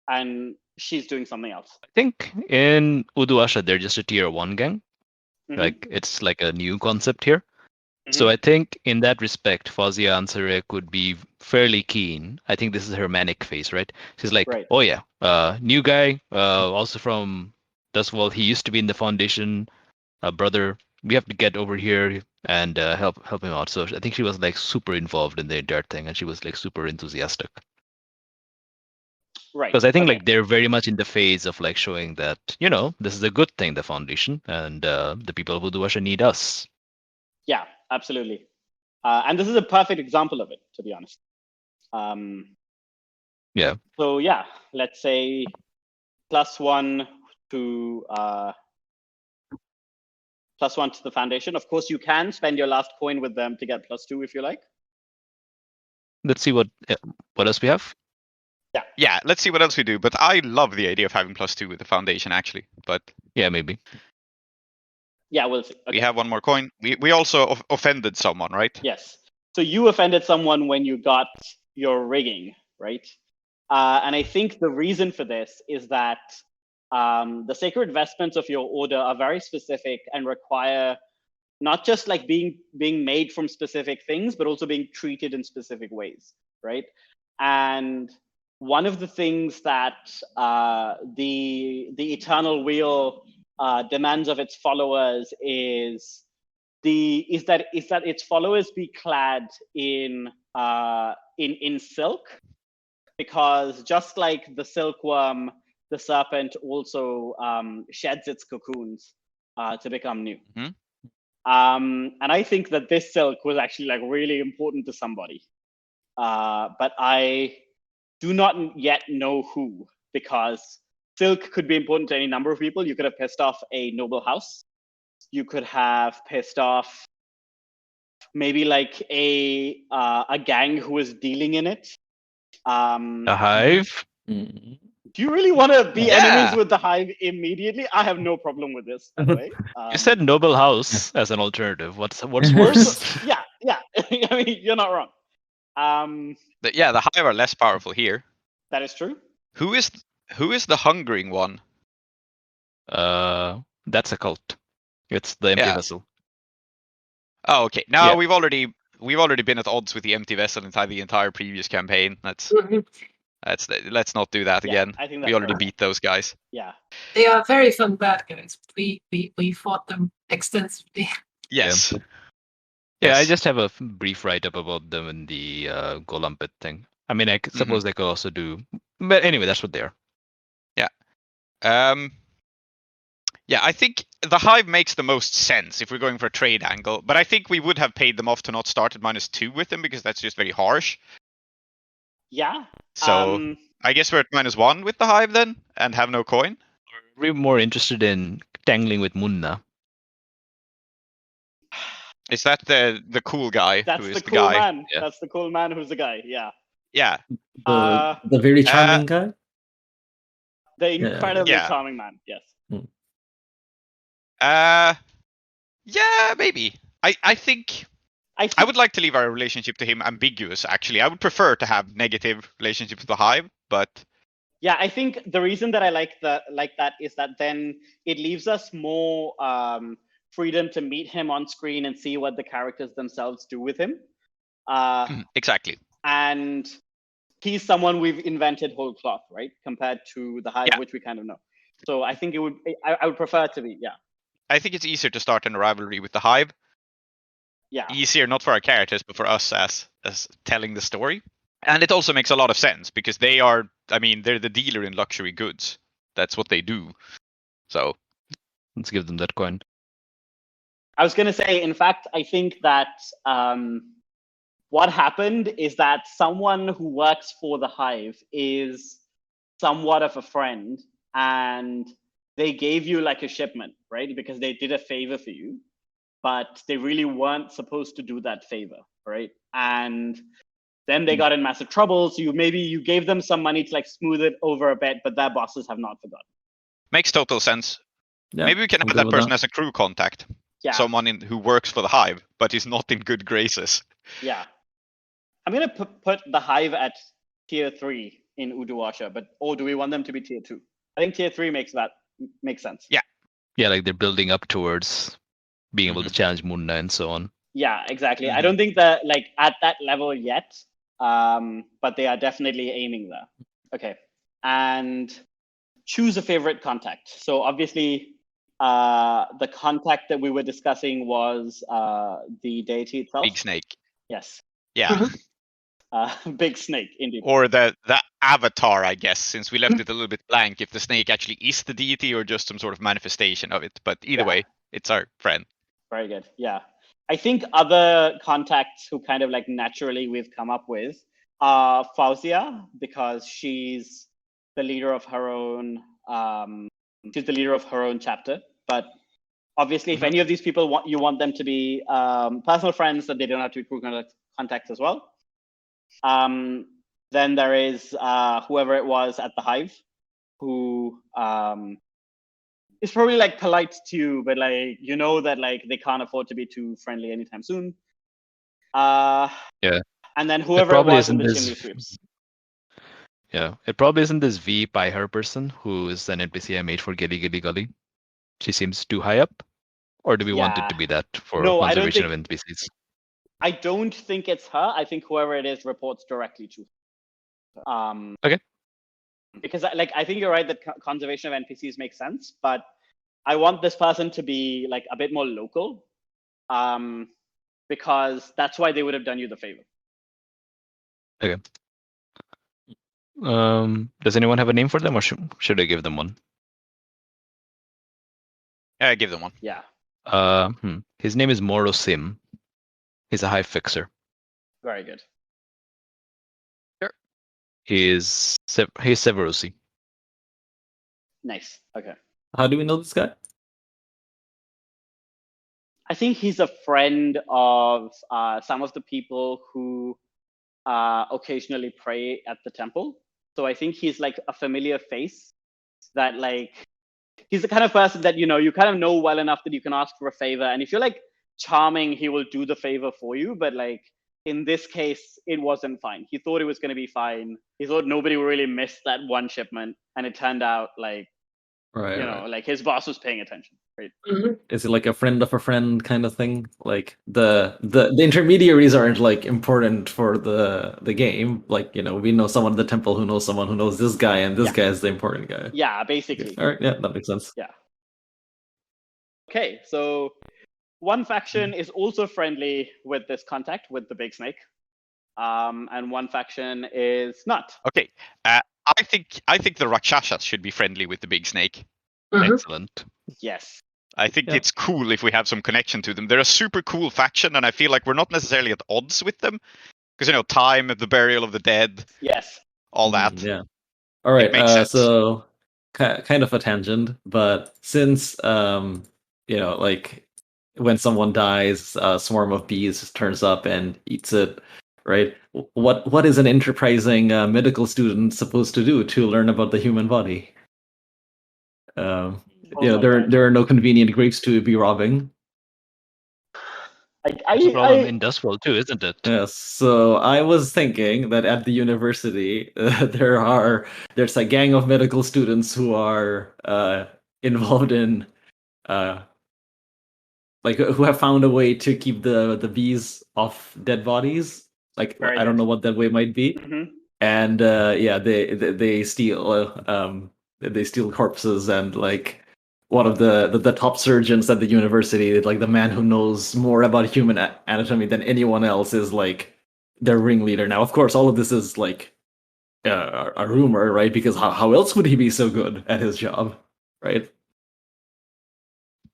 and she's doing something else? I think in Uduasha they're just a tier 1 gang. Mhm. Like it's like a new concept here. Mhm. So I think in that respect, Fawzia Ansarek would be fairly keen. I think this is her manic phase, right? She's like, Right. oh yeah, new guy, also from Dustwall. He used to be in the Foundation, brother. We have to get over here and help him out. So I think she was like super involved in the entire thing, and she was like super enthusiastic. Right. Because I think Okay. like they're very much in the phase of like showing that this is a good thing, the Foundation, and the people of Uduasha need us. Yeah, absolutely. And this is a perfect example of it, to be honest. Yeah. So yeah, let's say +1 to +1 to the foundation. Of course, you can spend your last coin with them to get +2 if you like. Let's see what else we have. Yeah, let's see what else we do. But I love the idea of having +2 with the foundation actually. But Yeah, maybe. Yeah, we'll see. we Okay. have one more coin. We also offended someone, right? Yes. So you offended someone when you got your rigging, right? And I think the reason for this is that the sacred vestments of your order are very specific and require not just like being made from specific things, but also being treated in specific ways, right? And one of the things that the eternal wheel demands of its followers is that its followers be clad in silk, because just like the silkworm the serpent also sheds its cocoons to become new. Mhm. And I think that this silk was actually like really important to somebody, but I do not yet know who, because silk could be important to any number of people. You could have pissed off a noble house. You could have pissed off maybe like a gang who was dealing in it. The Hive. Mm. Do you really want to be Yeah. enemies with the Hive immediately? I have no problem with this, by the way. You said Noble House as an alternative. What's worse? Yeah. I mean, you're not wrong. The Hive are less powerful here. That is true. Who is the hungering one? That's a cult. It's the empty Yeah. vessel. Oh, okay. Now Yeah. we've already been at odds with the empty vessel inside the entire previous campaign. Let's not do that Yeah, again. I think We that's already fair. beat those guys. Yeah. They are very fun bad guys. We fought them extensively. Yes. Yeah, I Yes. just have a brief write-up about them in the Golem Pit thing. I mean, I suppose they could also do... But anyway, that's what they are. Yeah, I think the Hive makes the most sense if we're going for a trade angle, but I think we would have paid them off to not start at -2 with them, because that's just very harsh. Yeah. So I guess we're at -1 with the Hive then, and have no coin. We're more interested in tangling with Munna. Is that the cool guy That's who the is the cool guy? man. Yeah. That's the cool man who's the guy. Yeah. Yeah. The very charming guy. The incredibly Yeah. charming man. Yes. Yeah, maybe. I think I think I would like to leave our relationship to him ambiguous, actually. I would prefer to have negative relationship with the Hive, but Yeah, I think the reason that I like that is that then it leaves us more freedom to meet him on screen and see what the characters themselves do with him. exactly. And he's someone we've invented whole cloth, right? Compared to the Hive, Yeah. which we kind of know. So I think I would prefer it to be, yeah. I think it's easier to start a rivalry with the Hive. Yeah. Easier not for our characters, but for us as telling the story. And it also makes a lot of sense, because they're the dealer in luxury goods. That's what they do. So Let's give them that coin. I was going to say, in fact, I think that what happened is that someone who works for the Hive is somewhat of a friend, and they gave you like a shipment, right? Because they did a favor for you, but they really weren't supposed to do that favor, right? And then they got in massive trouble. So you gave them some money to like smooth it over a bit, but their bosses have not forgotten. makes total sense. Yeah, Maybe we can I'm have good that with person as a crew contact. Yeah. Someone who works for the Hive, but is not in good graces. Yeah. I'm going to put the Hive at tier 3 in Uduasha, or do we want them to be tier 2? I think tier 3 makes sense. Yeah. Yeah, like they're building up towards being able to challenge Munna and so on. Yeah, exactly. I don't think they're like at that level yet, but they are definitely aiming there. Okay. And choose a favorite contact. So obviously, the contact that we were discussing was the deity itself. Big snake. Yes. Yeah. Big snake, indeed. Or the avatar, I guess, since we left it a little bit blank, if the snake actually is the deity or just some sort of manifestation of it. But either way, it's our friend. Very good. Yeah. I think other contacts who kind of like naturally we've come up with are Fauzia, because she's the leader of her own chapter. But obviously, if any of these people want them to be personal friends, then they don't have to be crew contacts as well. Then there is whoever it was at the Hive, who is probably like polite to you, but like that like they can't afford to be too friendly anytime soon. Yeah. And then whoever it probably was in isn't the this- chimney sweeps. Yeah, it probably isn't this V by her person who is an NPC I made for Gilly Gilly Gully. She seems too high up. Or do we want it Yeah. to be that for No, I don't conservation of NPCs? I don't think it's her. I think whoever it is reports directly to her. Okay. Because I think you're right that conservation of NPCs makes sense, but I want this person to be like a bit more local, because that's why they would have done you the favor. Okay. Does anyone have a name for them, or should I give them one? Give them one. Yeah. His name is Morosim. He's a hive fixer. Very good. He's Severosi. Nice. Okay. How do we know this guy? I think he's a friend of some of the people who occasionally pray at the temple. So I think he's like a familiar face that like, he's the kind of person that, you kind of know well enough that you can ask for a favor. And if you're like charming, he will do the favor for you. But like in this case, it wasn't fine. He thought it was going to be fine. He thought nobody would really miss that one shipment. And it turned out like, Right. like his boss was paying attention. Right. Is it like a friend of a friend kind of thing? Like the intermediaries aren't like important for the game. Like, we know someone at the temple who knows someone who knows this guy, and this guy is the important guy. Yeah, basically. All right, yeah, that makes sense. Yeah. Okay, so one faction is also friendly with this contact, with the big snake. And one faction is not. Okay. I think the Rakshasas should be friendly with the big snake. Excellent. Yes. I think it's cool if we have some connection to them. They're a super cool faction, and I feel like we're not necessarily at odds with them. Because, time, the burial of the dead. Yes. All that. Yeah. All right, makes sense. so kind of a tangent, but since, like when someone dies, a swarm of bees turns up and eats it, right? What is an enterprising medical student supposed to do to learn about the human body? There are no convenient grapes to be robbing. That's a problem in Dustworld too, isn't it? Yes. So I was thinking that at the university there's a gang of medical students who are involved in who have found a way to keep the bees off dead bodies. Like I don't know what that way might be. Mm-hmm. And they steal corpses, and like one of the top surgeons at the university, like the man who knows more about human anatomy than anyone else, is like their ringleader. Now, of course, all of this is like a rumor, right? Because how else would he be so good at his job, right?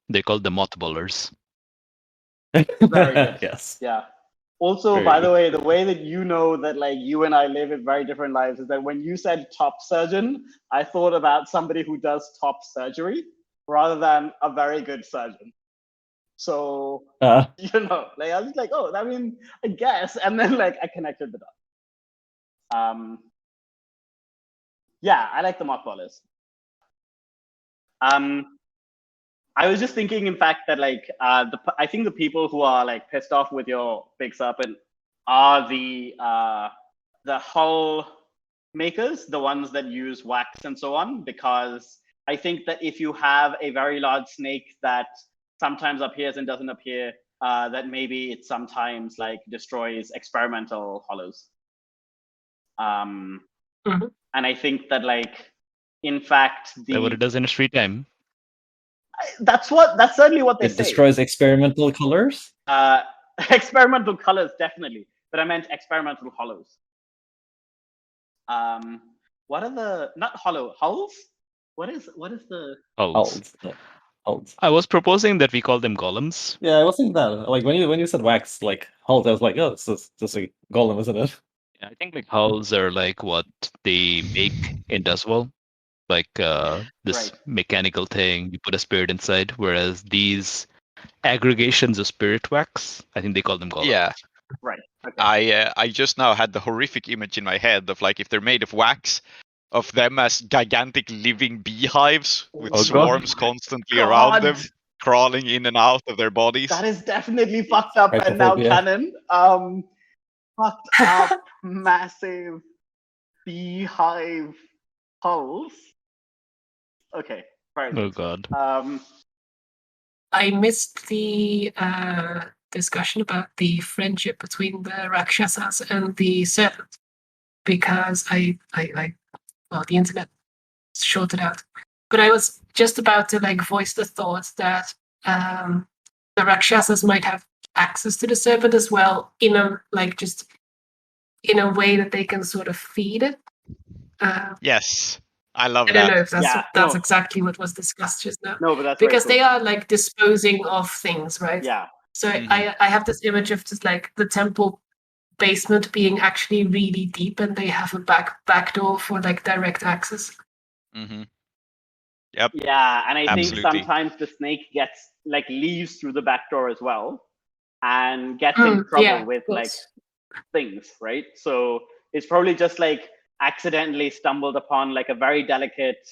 They call them mothballers. Very good. Yes. Yeah. Also, by the way, the way that you know that like you and I live in very different lives is that when you said top surgeon, I thought about somebody who does top surgery rather than a very good surgeon. So, I was like, oh, I mean, I guess. And then like I connected the dots. Yeah, I like the mothballers. I was just thinking, in fact, that like I think the people who are like pissed off with your big serpent are the hull makers, the ones that use wax and so on, because I think that if you have a very large snake that sometimes appears and doesn't appear, that maybe it sometimes like destroys experimental hollows. And I think that like, in fact, That's what it does in its free time. That's certainly what they say. It destroys experimental colors? Experimental colors, definitely. But I meant experimental hollows. What are the not hollow hulls? What is the Hulls? Hulls. I was proposing that we call them golems. Yeah, I was thinking that. Like when you said wax, like hulls, I was like, oh, this is just a golem, isn't it? Yeah, I think like hulls are like what they make in Dustworld. Like this mechanical thing, you put a spirit inside, whereas these aggregations of spirit wax, I think they call them golems. Yeah. Right. Okay. I just now had the horrific image in my head of like if they're made of wax, of them as gigantic living beehives with swarms constantly around them, crawling in and out of their bodies. That is definitely fucked up and now canon. Fucked up massive beehive hulls. Okay. Right. Oh god. I missed the discussion about the friendship between the Rakshasas and the serpent because the internet shorted out. But I was just about to like voice the thought that the Rakshasas might have access to the serpent as well in a way that they can sort of feed it. Yes, I love I don't that. know if that's Yeah, that's no. exactly what was discussed just now. No, but that's very Because they cool. are like disposing of things, right? Yeah. So Mhm. I have this image of just like the temple basement being actually really deep, and they have a back door for like direct access. Mm-hmm. Yep. Yeah, and I think Absolutely. sometimes the snake leaves through the back door as well, and gets in trouble Yeah, with of like course. things, right? So it's probably just like accidentally stumbled upon like a very delicate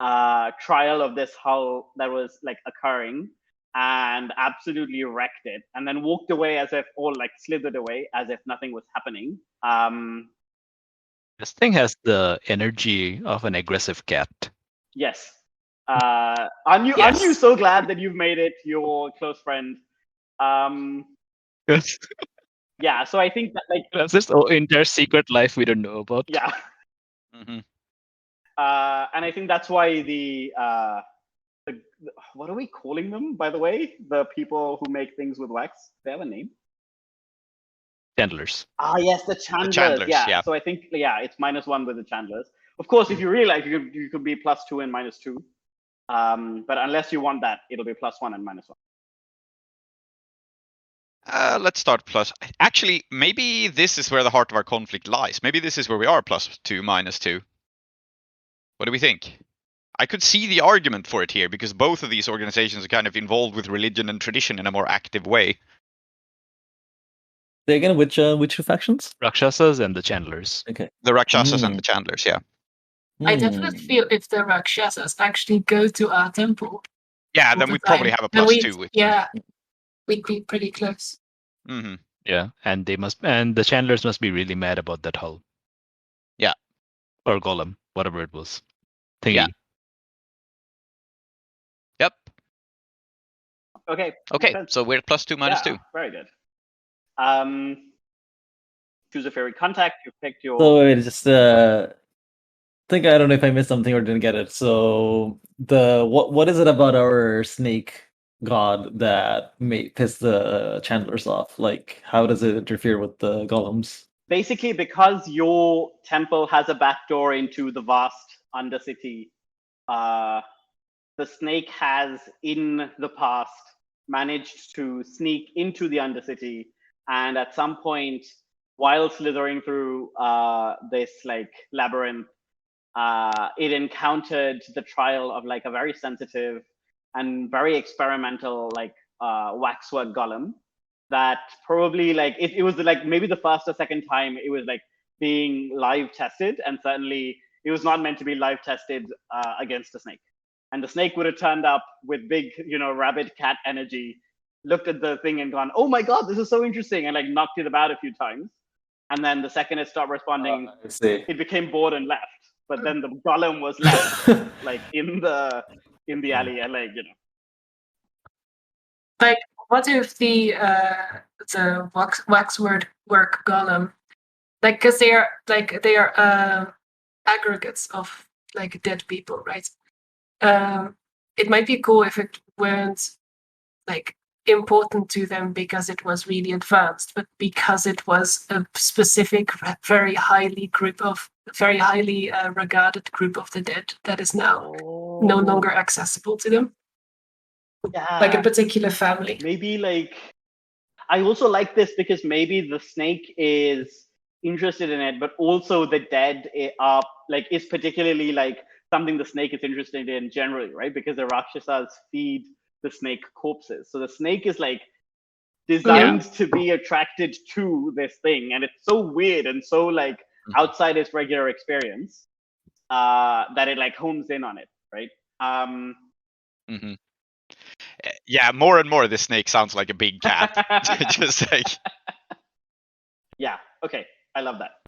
trial of this hull that was like occurring, and absolutely wrecked it, and then walked away as if, or like slithered away as if nothing was happening. This thing has the energy of an aggressive cat. Yes. Aren't you Yes. so glad that you've made it your close friend? Yes. Yeah, so I think that like That's this entire secret life we don't know about. yeah. Mm-hmm. And I think that's why the what are we calling them, by the way? The people who make things with wax. They have a name? Chandlers. Ah, yes, the Chandlers. Chandlers, yeah. So I think it's -1 with the Chandlers. Of course, if you really like, you could be +2 and -2. But unless you want that, it'll be +1 and -1. Let's start plus. Actually, maybe this is where the heart of our conflict lies. Maybe this is where we are +2, -2. What do we think? I could see the argument for it here because both of these organizations are kind of involved with religion and tradition in a more active way. Say again, which two factions? Rakshasas and the Chandlers. Okay. The Rakshasas and the Chandlers, yeah. I definitely feel if the Rakshasas actually go to our temple, Yeah, all then the we'd probably time, have a then +2 with we'd be pretty close. Mm-hmm. Yeah, and the Chandlers must be really mad about that hull. Yeah. Or golem, whatever it was. Thingy. Yeah. Yep. Okay. Okay, so we're +2, -2. Very good. Choose a favorite contact. You picked your. So wait, just think I don't know if I missed something or didn't get it. So what is it about our snake god that may piss the Chandlers off? Like, how does it interfere with the golems? Basically, because your temple has a back door into the vast undercity, the snake has in the past managed to sneak into the undercity, and at some point, while slithering through this like labyrinth, it encountered the trial of like a very sensitive and very experimental like waxwork golem that probably like it was like maybe the first or second time it was like being live tested, and certainly it was not meant to be live tested against a snake. And the snake would have turned up with big, rabid cat energy, looked at the thing and gone, "Oh my god, this is so interesting," and like knocked it about a few times. And then the second it stopped responding, I see. it became bored and left. But then the golem was left like in the alley, and like Like, what if the waxwork golem, like, because they are aggregates of like dead people, right? It might be cool if it weren't like important to them because it was really advanced, but because it was a specific, very highly regarded group of the dead that is now no longer accessible to them. Yeah, like a particular family. Maybe like I also like this because maybe the snake is interested in it, but also the dead are like is particularly like something the snake is interested in generally, right? Because the Rakshasas feed the snake corpses. So the snake is like designed to be attracted to this thing, and it's so weird and so like outside its regular experience that it like hones in on it, right? Yeah, more and more this snake sounds like a big cat. Just like yeah, okay, I love that.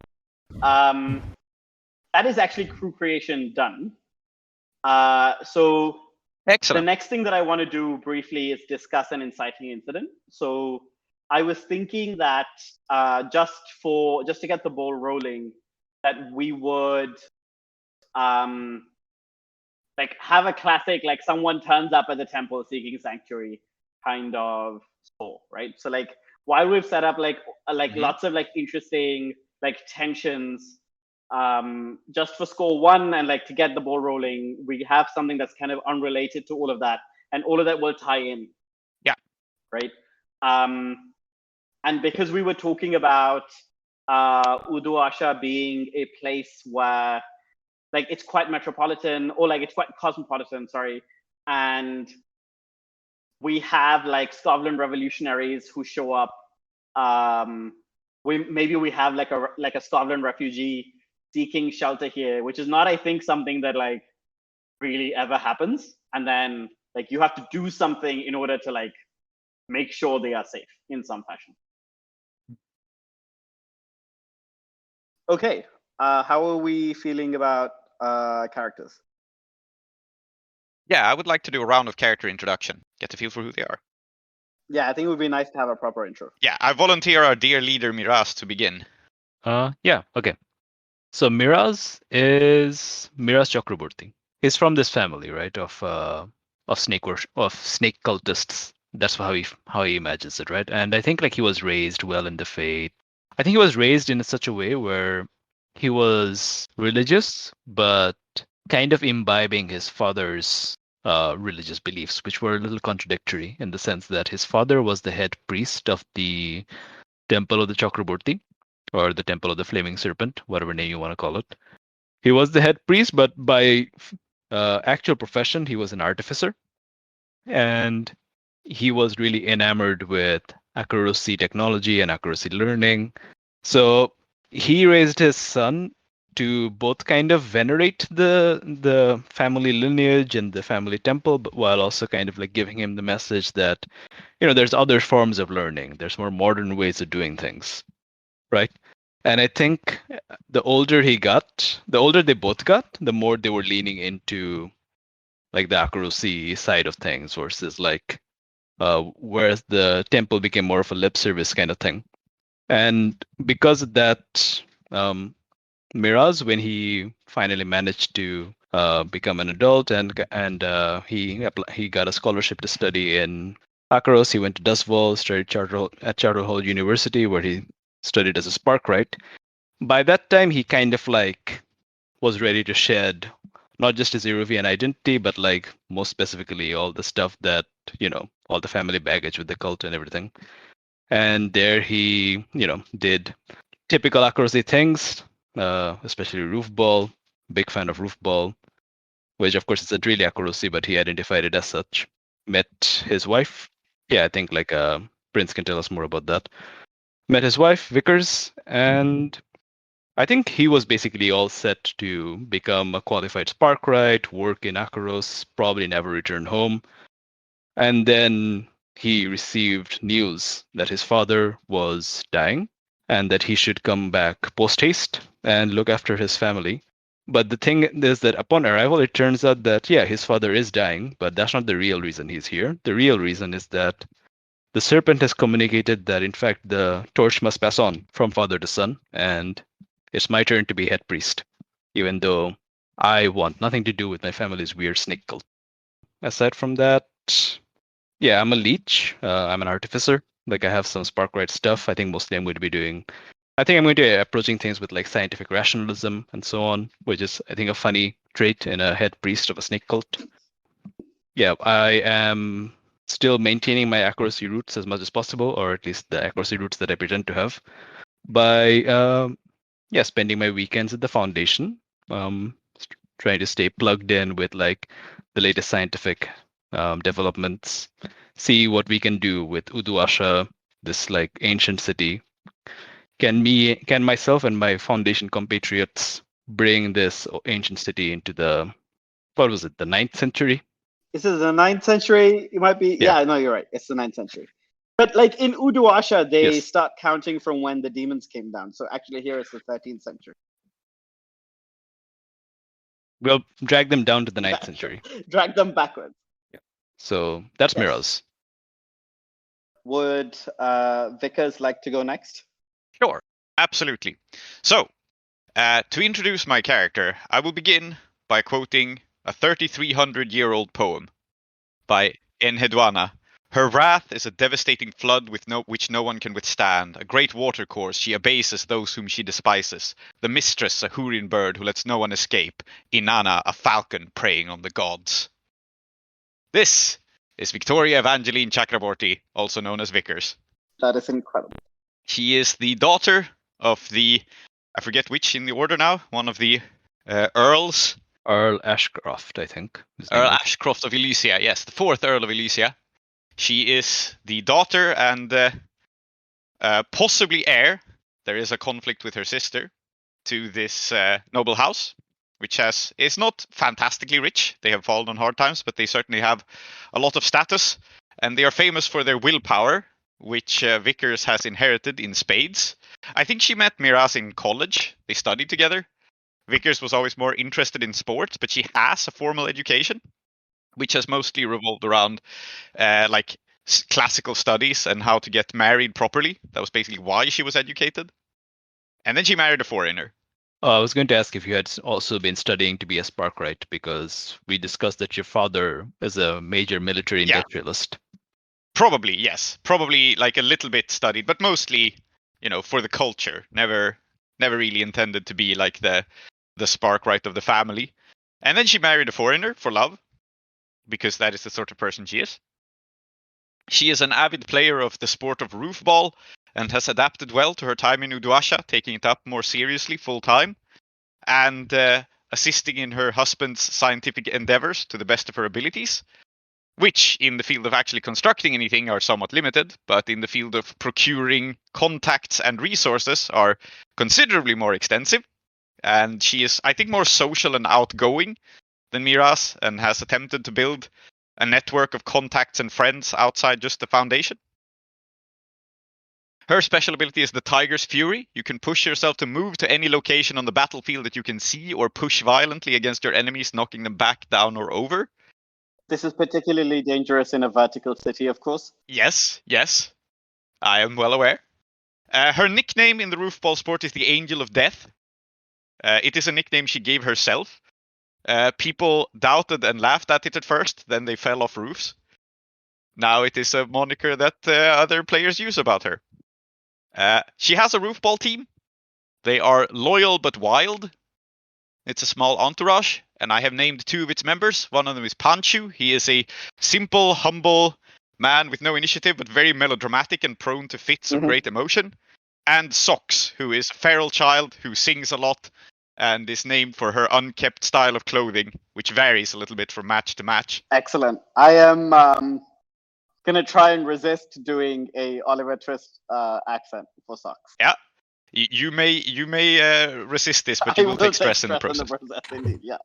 That is actually crew creation done. So excellent. the next thing that I want to do briefly is discuss an inciting incident. So I was thinking that just to get the ball rolling, that we would like have a classic like someone turns up at the temple seeking sanctuary kind of score, right? So like while we've set up like lots of like interesting like tensions just for score one and like to get the ball rolling, we have something that's kind of unrelated to all of that, and all of that will tie in. Yeah. Right. And because we were talking about Uduasha being a place where like it's quite metropolitan, or like it's quite cosmopolitan, sorry, and we have like Scotland revolutionaries who show up. We have like a Scotland refugee seeking shelter here, which is not, I think, something that like really ever happens. And then like you have to do something in order to like make sure they are safe in some fashion. Okay, how are we feeling about characters? Yeah, I would like to do a round of character introduction. Get a feel for who they are. Yeah, I think it would be nice to have a proper intro. Yeah, I volunteer our dear leader Miraz to begin. Yeah, okay. So Miraz is Miraz Chakraborty. He's from this family, right? Of snake cultists. That's how he imagines it, right? And I think like he was raised well in the faith. I think he was raised in such a way where he was religious, but kind of imbibing his father's religious beliefs, which were a little contradictory in the sense that his father was the head priest of the Temple of the Chakraborty, or the Temple of the Flaming Serpent, whatever name you want to call it. He was the head priest, but by actual profession, he was an artificer. And he was really enamored with accuracy technology and accuracy learning. So he raised his son to both kind of venerate the family lineage and the family temple, but while also kind of like giving him the message that, there's other forms of learning. There's more modern ways of doing things, right? And I think the older they both got, the more they were leaning into like the accuracy side of things versus like whereas the temple became more of a lip service kind of thing. And because of that, Miraz, when he finally managed to become an adult and he got a scholarship to study in Akros, he went to Dustville, studied at Charterholt University, where he studied as a sparkwright. By that time, he kind of like was ready to shed not just his Iruvian identity, but like most specifically all the stuff that, all the family baggage with the cult and everything. And there he, did typical accuracy things, especially roof ball. Big fan of roof ball, which of course isn't really accuracy, but he identified it as such. Met his wife. Yeah, I think like Prince can tell us more about that. Met his wife, Vickers, and I think he was basically all set to become a qualified sparkwright, work in Akaros, probably never return home. And then he received news that his father was dying and that he should come back post-haste and look after his family. But the thing is that upon arrival, it turns out that, yeah, his father is dying, but that's not the real reason he's here. The real reason is that the serpent has communicated that, in fact, the torch must pass on from father to son, and it's my turn to be head priest, even though I want nothing to do with my family's weird snake cult. Aside from that, yeah, I'm a leech. I'm an artificer. Like I have some sparkwright stuff. I think mostly I'm going to be approaching things with like scientific rationalism and so on, which is I think a funny trait in a head priest of a snake cult. Yeah, I am still maintaining my accuracy roots as much as possible, or at least the accuracy roots that I pretend to have, by spending my weekends at the foundation, trying to stay plugged in with like the latest scientific developments, see what we can do with Uduasha, this like ancient city. Can myself and my foundation compatriots bring this ancient city into the 9th century? This is the 9th century. It might be. Yeah, no, you're right. It's the 9th century. But like in Uduasha, they start counting from when the demons came down. So actually, here is the 13th century. We'll drag them down to the 9th century. Drag them backwards. Yeah. So that's Miraz. Would Vickers like to go next? Sure, absolutely. So, to introduce my character, I will begin by quoting a 3,300-year-old poem by Enheduanna, Her wrath is a devastating flood which no one can withstand. A great watercourse, she abases those whom she despises. The mistress, a Hurrian bird who lets no one escape. Inanna, a falcon preying on the gods. This is Victoria Evangeline Chakraborty, also known as Vickers. That is incredible. She is the daughter of the, I forget which in the order now, one of the earls. Earl Ashcroft, I think. Earl Ashcroft of Elysia, yes, the 4th Earl of Elysia. She is the daughter and possibly heir. There is a conflict with her sister to this noble house, which is not fantastically rich. They have fallen on hard times, but they certainly have a lot of status, and they are famous for their willpower, which Vickers has inherited in spades. I think she met Miraz in college. They studied together. Vickers was always more interested in sports, but she has a formal education, which has mostly revolved around like classical studies and how to get married properly. That was basically why she was educated. And then she married a foreigner. I was going to ask if you had also been studying to be a Sparkwright, because we discussed that your father is a major military industrialist. Probably, yes. Probably like a little bit studied, but mostly, for the culture. Never really intended to be like the Sparkwright of the family. And then she married a foreigner for love, because that is the sort of person she is. She is an avid player of the sport of roofball and has adapted well to her time in Uduasha, taking it up more seriously full time, and assisting in her husband's scientific endeavors to the best of her abilities, which in the field of actually constructing anything are somewhat limited, but in the field of procuring contacts and resources are considerably more extensive. And she is, I think, more social and outgoing than Miraz, and has attempted to build a network of contacts and friends outside just the Foundation. Her special ability is the Tiger's Fury. You can push yourself to move to any location on the battlefield that you can see, or push violently against your enemies, knocking them back, down, or over. This is particularly dangerous in a vertical city, of course. Yes. I am well aware. Her nickname in the roofball sport is the Angel of Death. It is a nickname she gave herself. People doubted and laughed at it at first, then they fell off roofs. Now it is a moniker that other players use about her. She has a roofball team. They are loyal but wild. It's a small entourage, and I have named 2 of its members. One of them is Panchu. He is a simple, humble man with no initiative, but very melodramatic and prone to fits of great emotion. And Socks, who is a feral child who sings a lot and is named for her unkept style of clothing, which varies a little bit from match to match. Excellent. I am going to try and resist doing a Oliver Twist accent for Socks. Yeah. You may resist this, but you will take stress in the process. Indeed, yeah.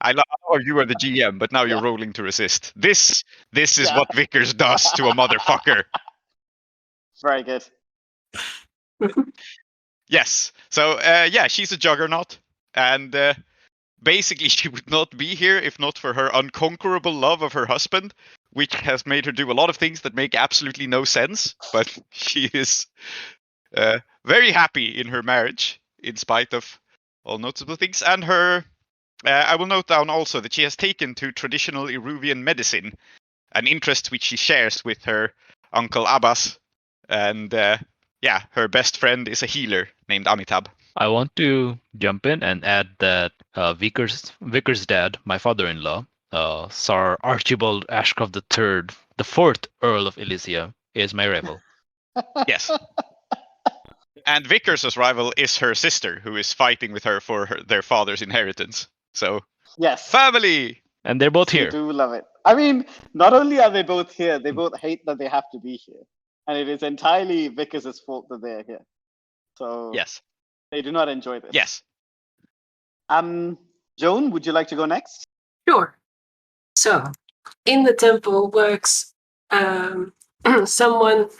I know you are the GM, but now you're rolling to resist. This is what Vickers does to a motherfucker. Very good. Yes. So, she's a juggernaut. And basically, she would not be here if not for her unconquerable love of her husband, which has made her do a lot of things that make absolutely no sense. But she is very happy in her marriage, in spite of all noticeable things. And her... I will note down also that she has taken to traditional Iruvian medicine, an interest which she shares with her uncle Abbas. And her best friend is a healer named Amitabh. I want to jump in and add that Vickers' dad, my father-in-law, Sir Archibald Ashcroft III, the 4th Earl of Elysia, is my rival. Yes. And Vickers' rival is her sister, who is fighting with her for their father's inheritance. So, yes, family! And they're both here. I do love it. I mean, not only are they both here, they both hate that they have to be here. And it is entirely Vickers' fault that they're here. So, yes, they do not enjoy this. Yes. Joan, would you like to go next? Sure. So, in the temple works someone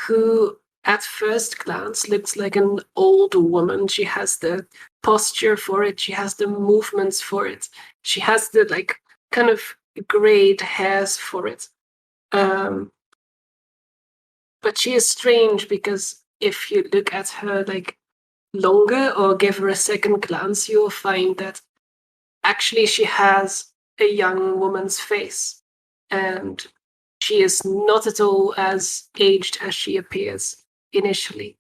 who at first glance looks like an old woman. She has the posture for it. She has the movements for it. She has the kind of grayed hairs for it. But she is strange because if you look at her longer or give her a second glance, you'll find that actually she has a young woman's face, and she is not at all as aged as she appears initially.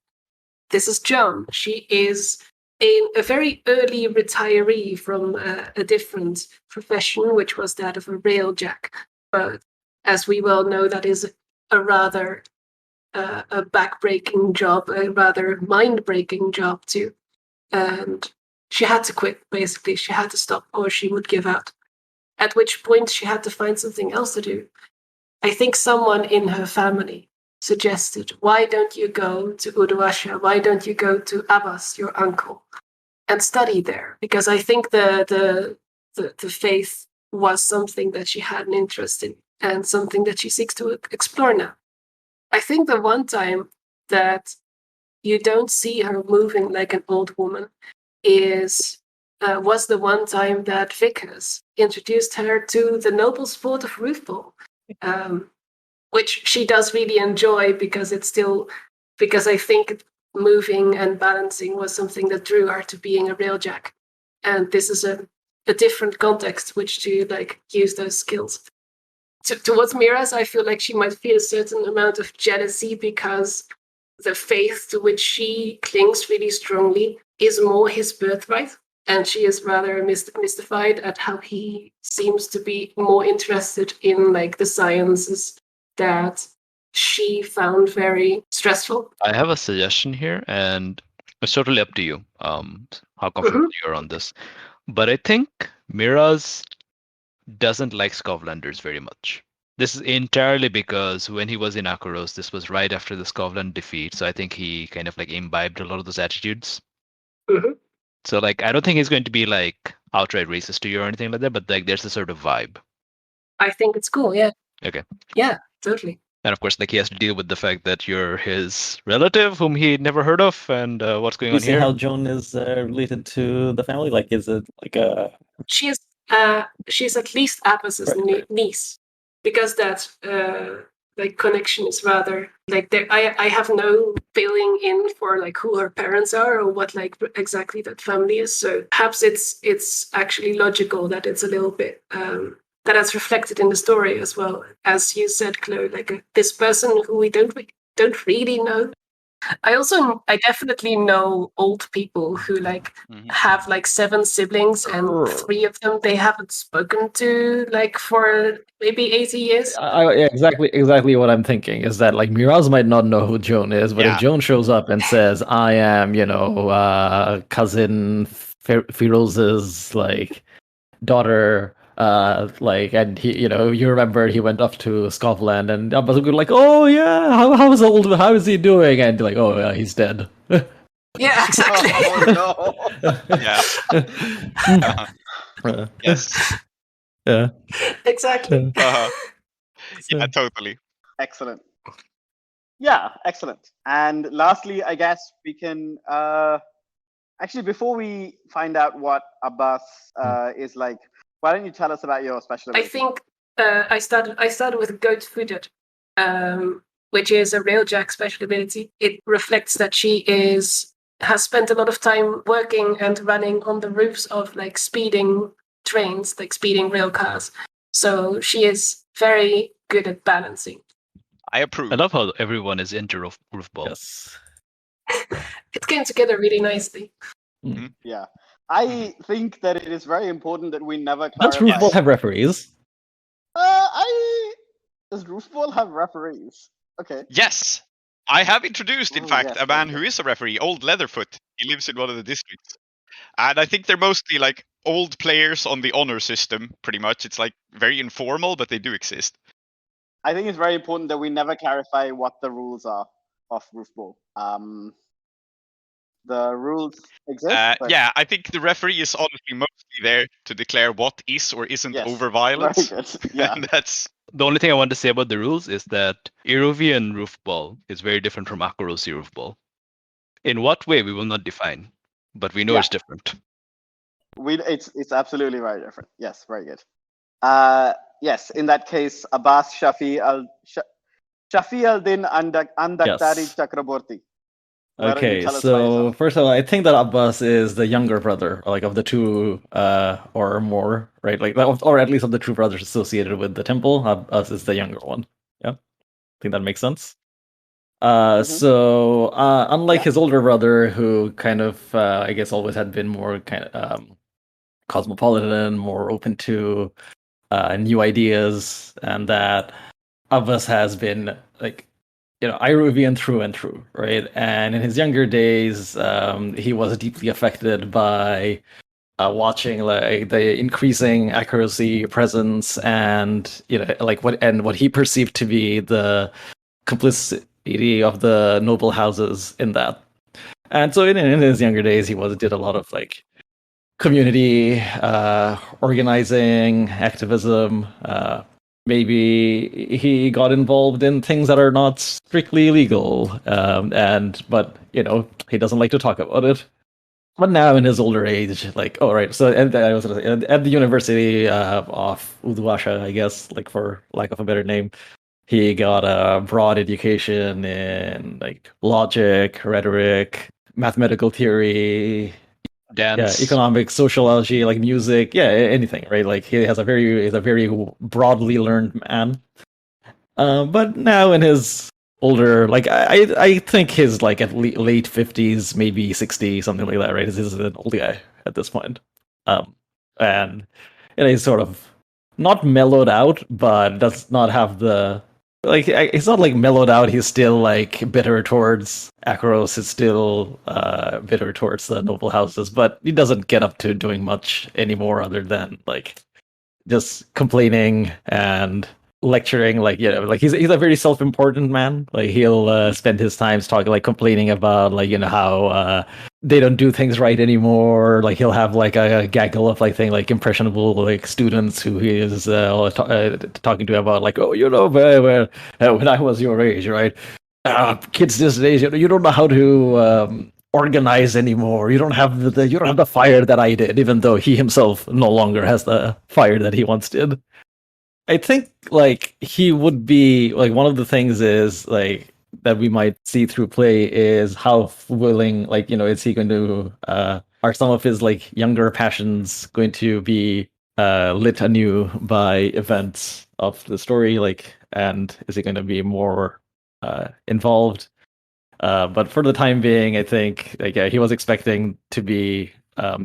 This is Joan. She is a very early retiree from a different profession, which was that of a railjack. But as we well know, that is a rather a back-breaking job, a rather mind-breaking job too. And she had to quit, basically. She had to stop or she would give out. At which point she had to find something else to do. I think someone in her family suggested, why don't you go to Uruasha? Why don't you go to Abbas, your uncle, and study there? Because I think the faith was something that she had an interest in and something that she seeks to explore now. I think the one time that you don't see her moving like an old woman was the one time that Vickers introduced her to the noble sport of roofball, which she does really enjoy because I think moving and balancing was something that drew her to being a railjack. And this is a different context which to like use those skills. Towards Miraz, I feel like she might feel a certain amount of jealousy because the faith to which she clings really strongly is more his birthright. And she is rather mystified at how he seems to be more interested in like the sciences that she found very stressful. I have a suggestion here, and it's totally up to you how comfortable you are on this. But I think Miraz doesn't like Skovlanders very much. This is entirely because when he was in Akaros, this was right after the Skovland defeat, so I think he kind of like imbibed a lot of those attitudes. So like I don't think he's going to be like outright racist to you or anything like that, but like there's a sort of vibe. I think it's cool, yeah. Okay. Yeah, totally. And of course, like he has to deal with the fact that you're his relative, whom he'd never heard of, and what's going You on see here. how Joan is related to the family? Like, is it like a? She's at least Abbas's niece, because that like connection is rather like there. I have no filling in for like who her parents are or what like exactly that family is. So perhaps it's actually logical that it's a little bit that's reflected in the story as well. As you said, Klow, like this person who we don't really know. I definitely know old people who like have like 7 siblings and 3 of them they haven't spoken to like for maybe 80 years. Yeah, exactly what I'm thinking is that like Miraz might not know who Joan is, but if Joan shows up and says, "I am, cousin Firoz's like daughter," and he, you remember he went off to Scotland, and I was like, "Oh yeah, how is he doing?" And like, "Oh yeah, he's dead." Yeah, exactly. Oh no. Yeah. Yes. Yeah. Exactly. Yeah, totally. Excellent. Yeah, excellent. And lastly, I guess we can actually before we find out what Abbas is like, why don't you tell us about your special ability? I think I started with Goat Footed, which is a railjack special ability. It reflects that she has spent a lot of time working and running on the roofs of like speeding trains, like speeding rail cars. So she is very good at balancing. I approve. I love how everyone is into roofball. Yes. It came together really nicely. Yeah. I think that it is very important that we never Does clarify. roofball have referees? Does roofball have referees? Okay. Yes. I have introduced, in fact, yes, a man who is a referee, Old Leatherfoot. He lives in one of the districts. And I think they're mostly like old players on the honor system, pretty much. It's like very informal, but they do exist. I think it's very important that we never clarify what the rules are of roofball. The rules exist. Yeah, I think the referee is honestly mostly there to declare what is or isn't over violence. Very good. Yeah. And that's the only thing I want to say about the rules is that Iruvian roofball is very different from Akarosi roofball. In what way we will not define, but we know it's different. It's absolutely very different. Yes, very good. Yes, in that case, Abbas Shafi al-Din Andaktari Chakraborty. Okay, so first of all, I think that Abbas is the younger brother, like of the two, or more, right? Like, or at least of the two brothers associated with the temple. Abbas is the younger one. think that makes sense. Mhm. So unlike Yeah. his older brother, who kind of I guess always had been more kind of cosmopolitan, more open to new ideas, and that Abbas has been like Iruvian through and through, right? And in his younger days, he was deeply affected by watching like the increasing accuracy, presence, and like what he perceived to be the complicity of the noble houses in that. And so in his younger days, he did a lot of like community organizing, activism. Maybe he got involved in things that are not strictly legal, but he doesn't like to talk about it. But now in his older age, like, oh right, so I was gonna say, at the University of Uduasha, I guess, like for lack of a better name, he got a broad education in like logic, rhetoric, mathematical theory, Dance. economics, sociology, like music, anything, right? Like he's a very broadly learned man. But now in his older, like I think his like at late 50s, maybe 60, something like that, right? He's an old guy at this point. And he's sort of not mellowed out, but does not have the like. He's not like mellowed out. He's still like bitter towards Akaros. Is still bitter towards the noble houses, but he doesn't get up to doing much anymore, other than like just complaining and lecturing. Like like he's a very self-important man. Like he'll spend his time talking, like complaining about like how they don't do things right anymore. Like he'll have like a gaggle of like impressionable like students who he is talking to about like, oh, when I was your age, right? Kids these days, you don't know how to organize anymore. You don't have the fire that I did, even though he himself no longer has the fire that he once did. I think like he would be like one of the things is like that we might see through play is how willing is he going to are some of his like younger passions going to be lit anew by events of the story, like, and is he going to be more involved? But for the time being, I think like he was expecting to be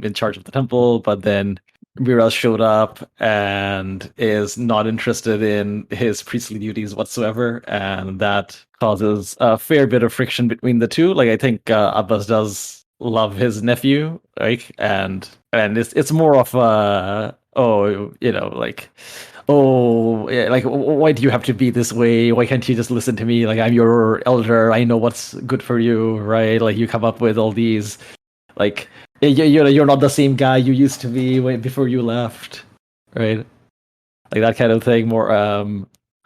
in charge of the temple, but then Miraz showed up and is not interested in his priestly duties whatsoever, and that causes a fair bit of friction between the two. Like I think Abbas does love his nephew, like, and it's more of a like, oh yeah, like why do you have to be this way? Why can't you just listen to me? Like I'm your elder. I know what's good for you, right? Like you come up with all these like you're not the same guy you used to be before you left, right? Like that kind of thing. More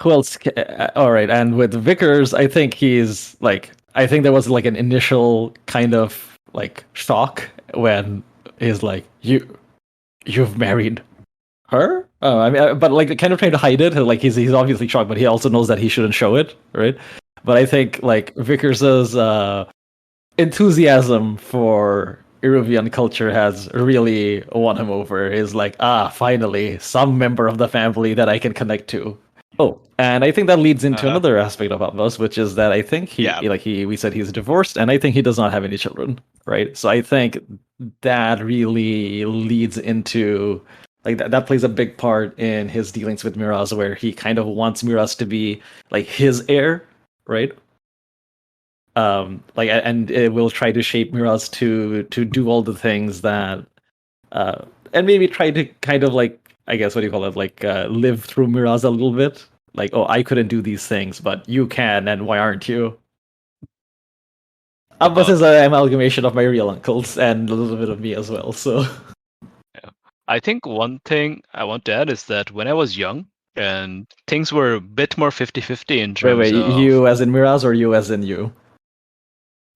who else all right, and with Vickers, I think he's like, I think there was like an initial kind of like shock when he's like, you've married her? Oh, I mean, but like kind of trying to hide it. Like he's obviously shocked, but he also knows that he shouldn't show it, right? But I think like Vickers's enthusiasm for Iruvian culture has really won him over. He's like, finally, some member of the family that I can connect to. Oh, and I think that leads into another aspect of Abbas, which is that I think we said he's divorced, and I think he does not have any children, right? So I think that really leads into like that plays a big part in his dealings with Miraz, where he kind of wants Miraz to be like his heir, right? Like, and it will try to shape Miraz to do all the things that and maybe try to kind of like, I guess, what do you call it, like live through Miraz a little bit. Like, oh, I couldn't do these things, but you can, and why aren't you? Abbas is an amalgamation of my real uncles and a little bit of me as well, so. Yeah. I think one thing I want to add is that when I was young, and things were a bit more 50-50 in terms wait, of... you as in Miraz or you as in you?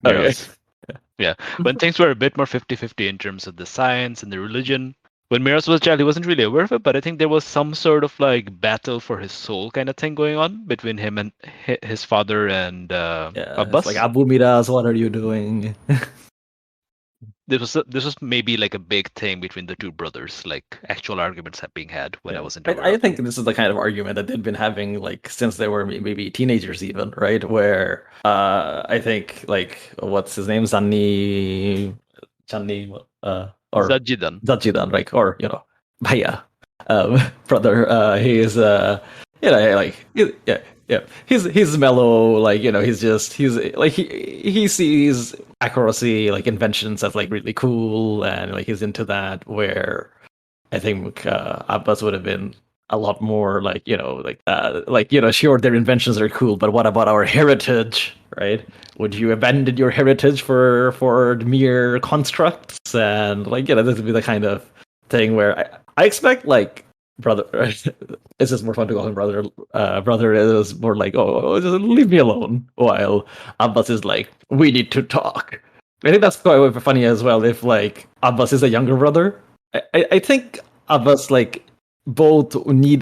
Miraz. Okay. Yeah, when things were a bit more 50-50 in terms of the science and the religion. When Miraz was a child, he wasn't really aware of it, but I think there was some sort of like battle for his soul kind of thing going on between him and his father and Abbas. It's like, Abu Miraz, what are you doing? this was maybe like a big thing between the two brothers, like actual arguments have being had when I wasn't aware I of think them. this is the kind of argument that they've been having like since they were maybe teenagers, even, right? Where I think like what's his name, Zanni, or Zajidan. Zajidan, right? Or Bhaiya, brother. He is yeah. He's mellow, like he's like he sees accuracy, like inventions as like really cool, and like he's into that. Where I think Abbas would have been a lot more like sure, their inventions are cool, but what about our heritage, right? Would you abandon your heritage for mere constructs? And this would be the kind of thing where I expect like brother. It's just more fun to call him brother. Brother is more like, oh, just leave me alone. While Abbas is like, we need to talk. I think that's quite funny as well. If like Abbas is a younger brother, I think Abbas like both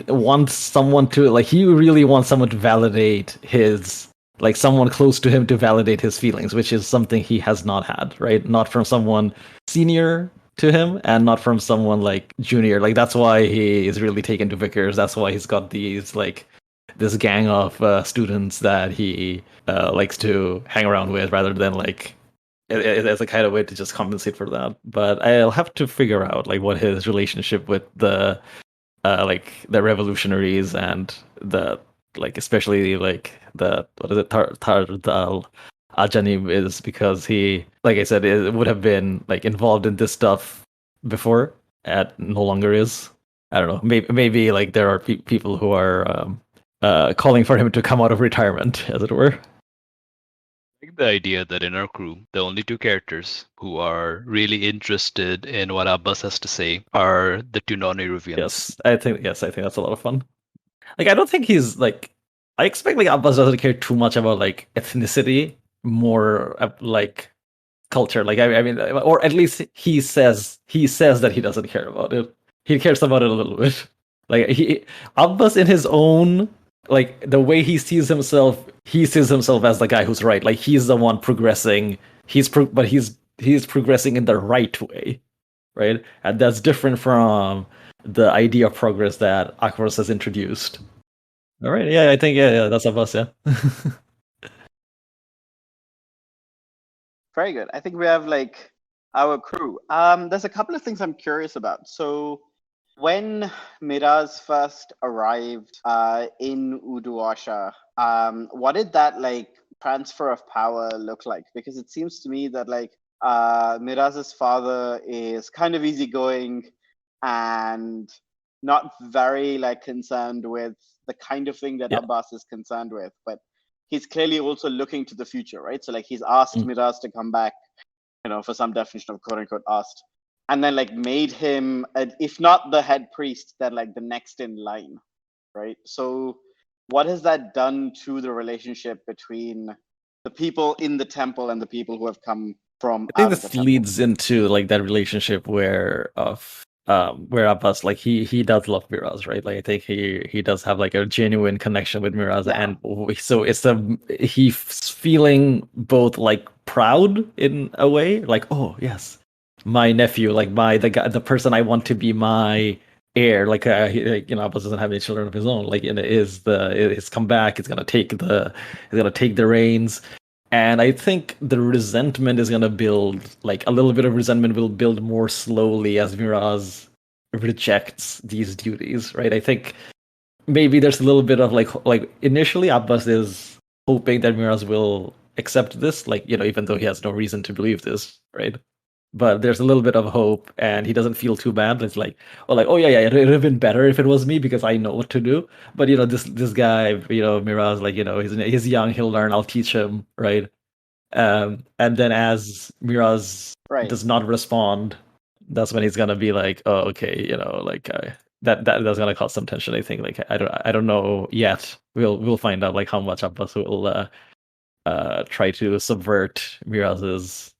wants someone to like he really wants someone to validate his like someone close to him to validate his feelings, which is something he has not had, right? Not from someone senior to him and not from someone like junior. Like that's why he is really taken to Vickers. That's why he's got these like this gang of students that he likes to hang around with rather than like as a kind of way to just compensate for that. But I'll have to figure out like what his relationship with the like the revolutionaries and the like especially like the what is it Tardal Ajanib is, because he, like I said, it would have been like involved in this stuff before and no longer is. I don't know. Maybe like there are people who are calling for him to come out of retirement, as it were. I like the idea that in our crew, the only two characters who are really interested in what Abbas has to say are the two non-Iruvians. Yes, I think that's a lot of fun. Like I don't think he's like I expect like Abbas doesn't care too much about like ethnicity, more like culture. Like I mean, or at least he says that he doesn't care about it. He cares about it a little bit. Like Abbas in his own like the way he sees himself as the guy who's right. Like he's the one progressing. But he's progressing in the right way, right? And that's different from the idea of progress that Akros has introduced. All right, yeah, I think that's Abbas, yeah. Very good. I think we have like our crew. There's a couple of things I'm curious about. So when Miraz first arrived in Uduasha, what did that like transfer of power look like? Because it seems to me that like Miraz's father is kind of easygoing and not very like concerned with the kind of thing that Abbas is concerned with, but he's clearly also looking to the future, right? So like he's asked Miraz to come back, for some definition of quote unquote asked, and then like made him, if not the head priest, then like the next in line, right? So what has that done to the relationship between the people in the temple and the people who have come from I out think of the this temple? leads into like that relationship where Abbas like he does love Miraz, right? Like I think he does have like a genuine connection with Miraz, Yeah. and so it's he's feeling both like proud in a way, like, oh yes, my nephew, like the person I want to be my heir, like Abbas doesn't have any children of his own, like he's come back, he's gonna take the reins. And I think the resentment is gonna build, like a little bit of resentment will build more slowly as Miraz rejects these duties, right? I think maybe there's a little bit of like initially Abbas is hoping that Miraz will accept this, like, even though he has no reason to believe this, right? But there's a little bit of hope and he doesn't feel too bad. It's like, oh yeah, it would have been better if it was me because I know what to do. But this guy, Miraz, like, he's young, he'll learn, I'll teach him, right? And then as Miraz does not respond, that's when he's gonna be like, oh, okay, like that's gonna cause some tension. I think, like, I don't know yet. We'll find out like how much Abbas will try to subvert Miraz's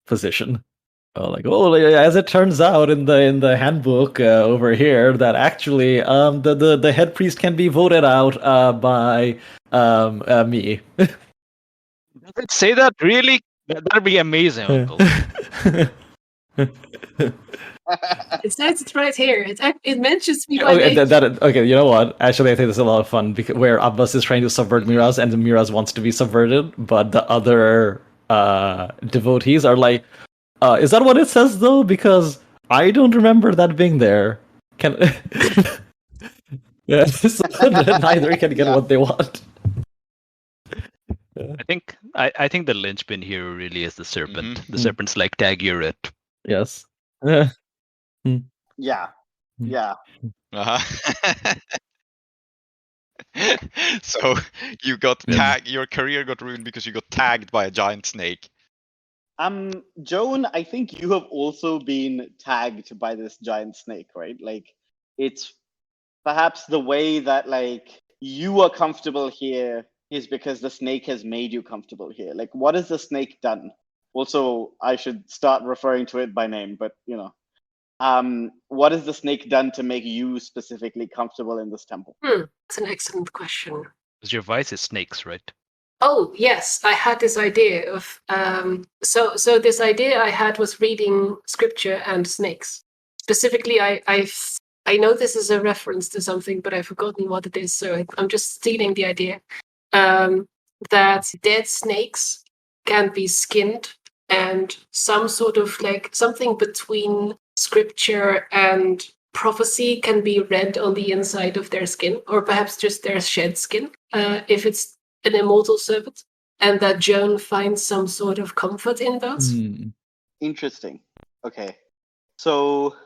position. As it turns out in the handbook over here, that actually the head priest can be voted out by me. Say that really? That'd be amazing, Uncle. It says it right here. It mentions me by Okay, name. okay, you know what? Actually, I think this is a lot of fun because where Abbas is trying to subvert Miraz and the Miraz wants to be subverted, but the other devotees are like, is that what it says though? Because I don't remember that being there. Can yeah, so neither can get Yeah. what they want. I think the linchpin here really is the serpent. Mhm. The serpent's like, tag, you're it. Yes. Yeah. Yeah. Uh-huh. So you got Yes. tagged. Your career got ruined because you got tagged by a giant snake. Joan, I think you have also been tagged by this giant snake, right? Like, it's perhaps the way that like you are comfortable here is because the snake has made you comfortable here. Like, what has the snake done? Also, I should start referring to it by name, but what has the snake done to make you specifically comfortable in this temple? That's an excellent question. Because your vice is snakes, right? Oh yes, I had this idea of so this idea I had was reading scripture and snakes. Specifically, I know this is a reference to something, but I've forgotten what it is. So I'm just stealing the idea that dead snakes can be skinned, and some sort of like something between scripture and prophecy can be read on the inside of their skin, or perhaps just their shed skin, if it's an immortal servant, and that Joan finds some sort of comfort in those. Interesting. Okay. So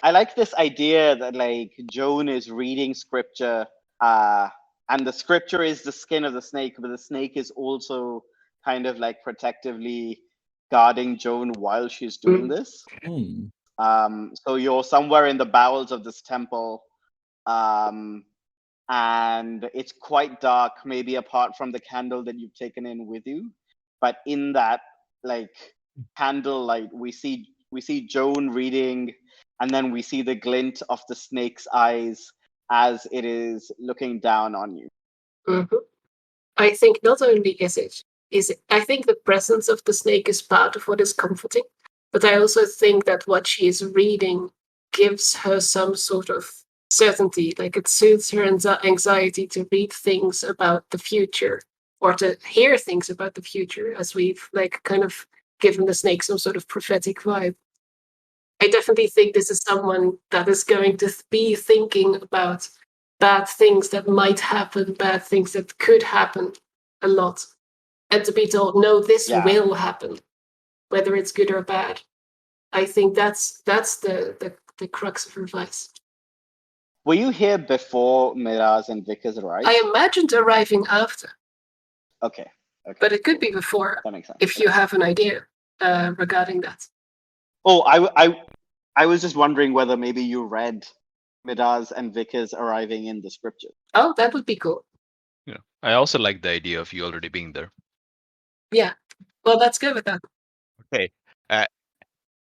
I like this idea that like Joan is reading scripture, and the scripture is the skin of the snake, but the snake is also kind of like protectively guarding Joan while she's doing this. So you're somewhere in the bowels of this temple, and it's quite dark, maybe apart from the candle that you've taken in with you. But in that like candlelight, we see Joan reading, and then we see the glint of the snake's eyes as it is looking down on you. Mm-hmm. I think not only is it, I think the presence of the snake is part of what is comforting, but I also think that what she is reading gives her some sort of certainty, like it soothes her anxiety to read things about the future or to hear things about the future, as we've like kind of given the snake some sort of prophetic vibe. I definitely think this is someone that is going to be thinking about bad things that might happen, bad things that could happen a lot. And to be told, no, this will happen, whether it's good or bad. I think that's the crux of her vice. Were you here before Miraz and Vickers arrived? I imagined arriving after. Okay. But it could be before, that makes sense. if you have an idea regarding that. Oh, I was just wondering whether maybe you read Miraz and Vickers arriving in the scripture. Oh, that would be cool. Yeah. I also like the idea of you already being there. Yeah. Well, let's go with that. Okay.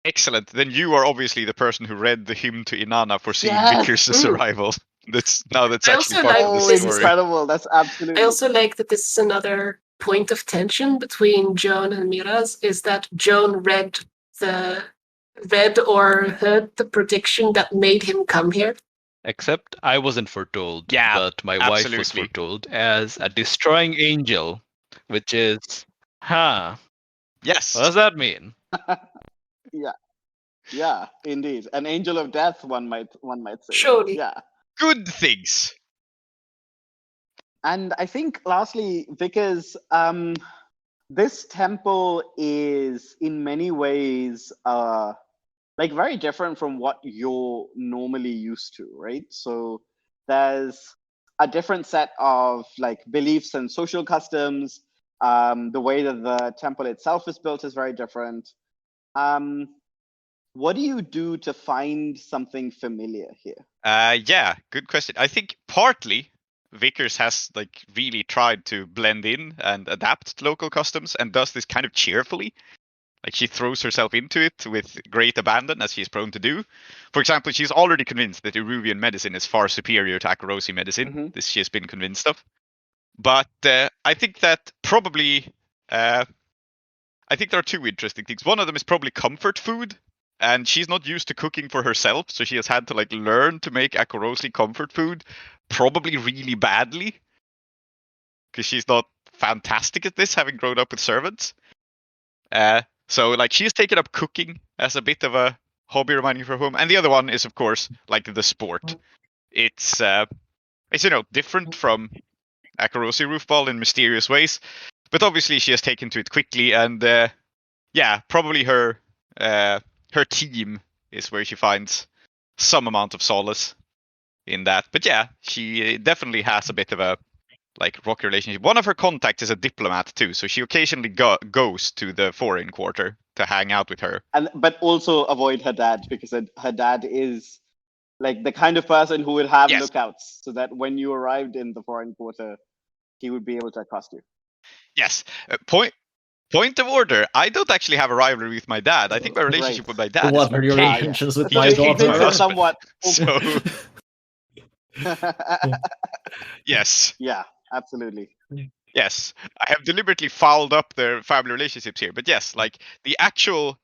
Excellent. Then you are obviously the person who read the hymn to Inanna for seeing Yes. Vickers' arrival. That's I actually also part like of the this story. Incredible. That's absolutely. I also like that this is another point of tension between Joan and Miraz, is that Joan read or heard the prediction that made him come here. Except I wasn't foretold, Yeah, but my wife was absolutely. foretold as a destroying angel, which is, Yes. what does that mean? Yeah, indeed. An angel of death, one might say. Surely. Yeah. Good things. And I think lastly, Vickers, this temple is in many ways like very different from what you're normally used to, right? So there's a different set of like beliefs and social customs. The way that the temple itself is built is very different. What do you do to find something familiar here? Yeah, good question. I think partly Vickers has like really tried to blend in and adapt to local customs and does this kind of cheerfully. Like she throws herself into it with great abandon, as she's prone to do. For example, she's already convinced that Iruvian medicine is far superior to Akarosi medicine. Mm-hmm. This she has been convinced of. But I think that probably I think there are two interesting things. One of them is probably comfort food, and she's not used to cooking for herself, so she has had to like learn to make Akorosi comfort food, probably really badly, because she's not fantastic at this, having grown up with servants. So like she's taken up cooking as a bit of a hobby reminding her home. And the other one is of course like the sport. It's different from Akorosi Roofball in mysterious ways, but obviously she has taken to it quickly, and probably her team is where she finds some amount of solace in that. But yeah, she definitely has a bit of a like rocky relationship. One of her contacts is a diplomat too, so she occasionally goes to the foreign quarter to hang out with her. But also avoid her dad, because her dad is like the kind of person who will have lookouts, so that when you arrived in the foreign quarter, he would be able to accost you. Yes. Point of order. I don't actually have a rivalry with my dad. I think my relationship with my dad What is are your okay. relationships with He my just hates my daughter? husband. Somewhat. So yes. Yeah, absolutely. Yes, I have deliberately fouled up their family relationships here, but yes, like the actual,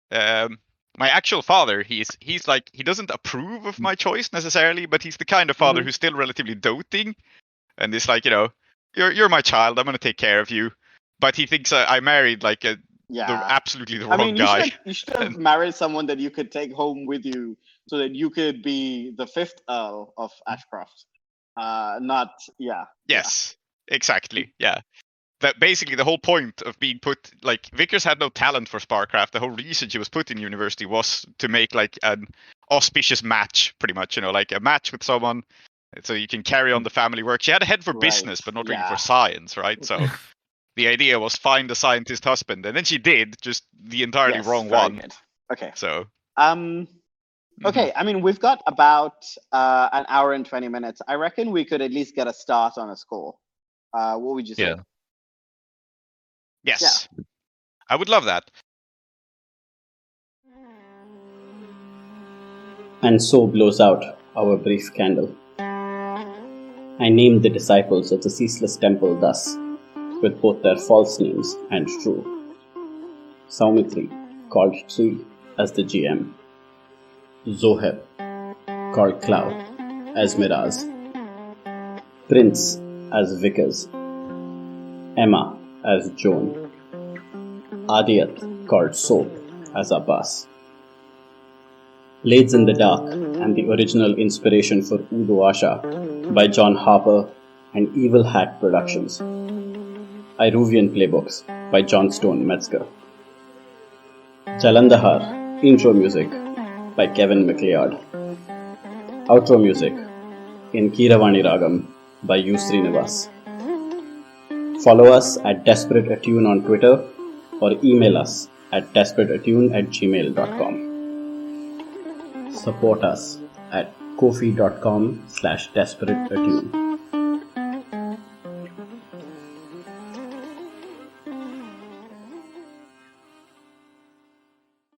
my actual father, he's like, he doesn't approve of my choice necessarily, but he's the kind of father who's still relatively doting, and is like, you're my child, I'm gonna take care of you, but he thinks I married like absolutely the wrong guy. You should have married someone that you could take home with you, so that you could be the 5th Earl of Ashcroft. Yes. Exactly, yeah. That basically the whole point of being put, like, Vickers had no talent for Sparcraft. The whole reason she was put in university was to make like an auspicious match, pretty much, like a match with someone so you can carry on the family work. She had a head for business, but not really for science, right? So the idea was find a scientist husband, and then she did, just the entirely wrong one. Good. Okay. So okay, I mean, we've got about an hour and 20 minutes. I reckon we could at least get a start on a score. What would you say? Yeah. Yes. Yeah. I would love that. And so blows out our brief candle. I named the disciples of the ceaseless temple thus, with both their false names and true. Soumithri, called Tree as the GM. Zoheb, called Klow as Miraz. Prince as Vickers. Emma as Joan. Aadiyat, called Soap as Abbas. Blades in the Dark and the original inspiration for Udo Asha by John Harper and Evil Hat Productions. Iruvian playbooks by Johnstone Metzger. Jalandhar intro music by Kevin MacLeod. Outro music in Keeravani Ragam by U. Srinivas. Follow us at Desperate Attune on Twitter or email us at desperateattune@gmail.com. Support us at ko-fi.com/desperateattune.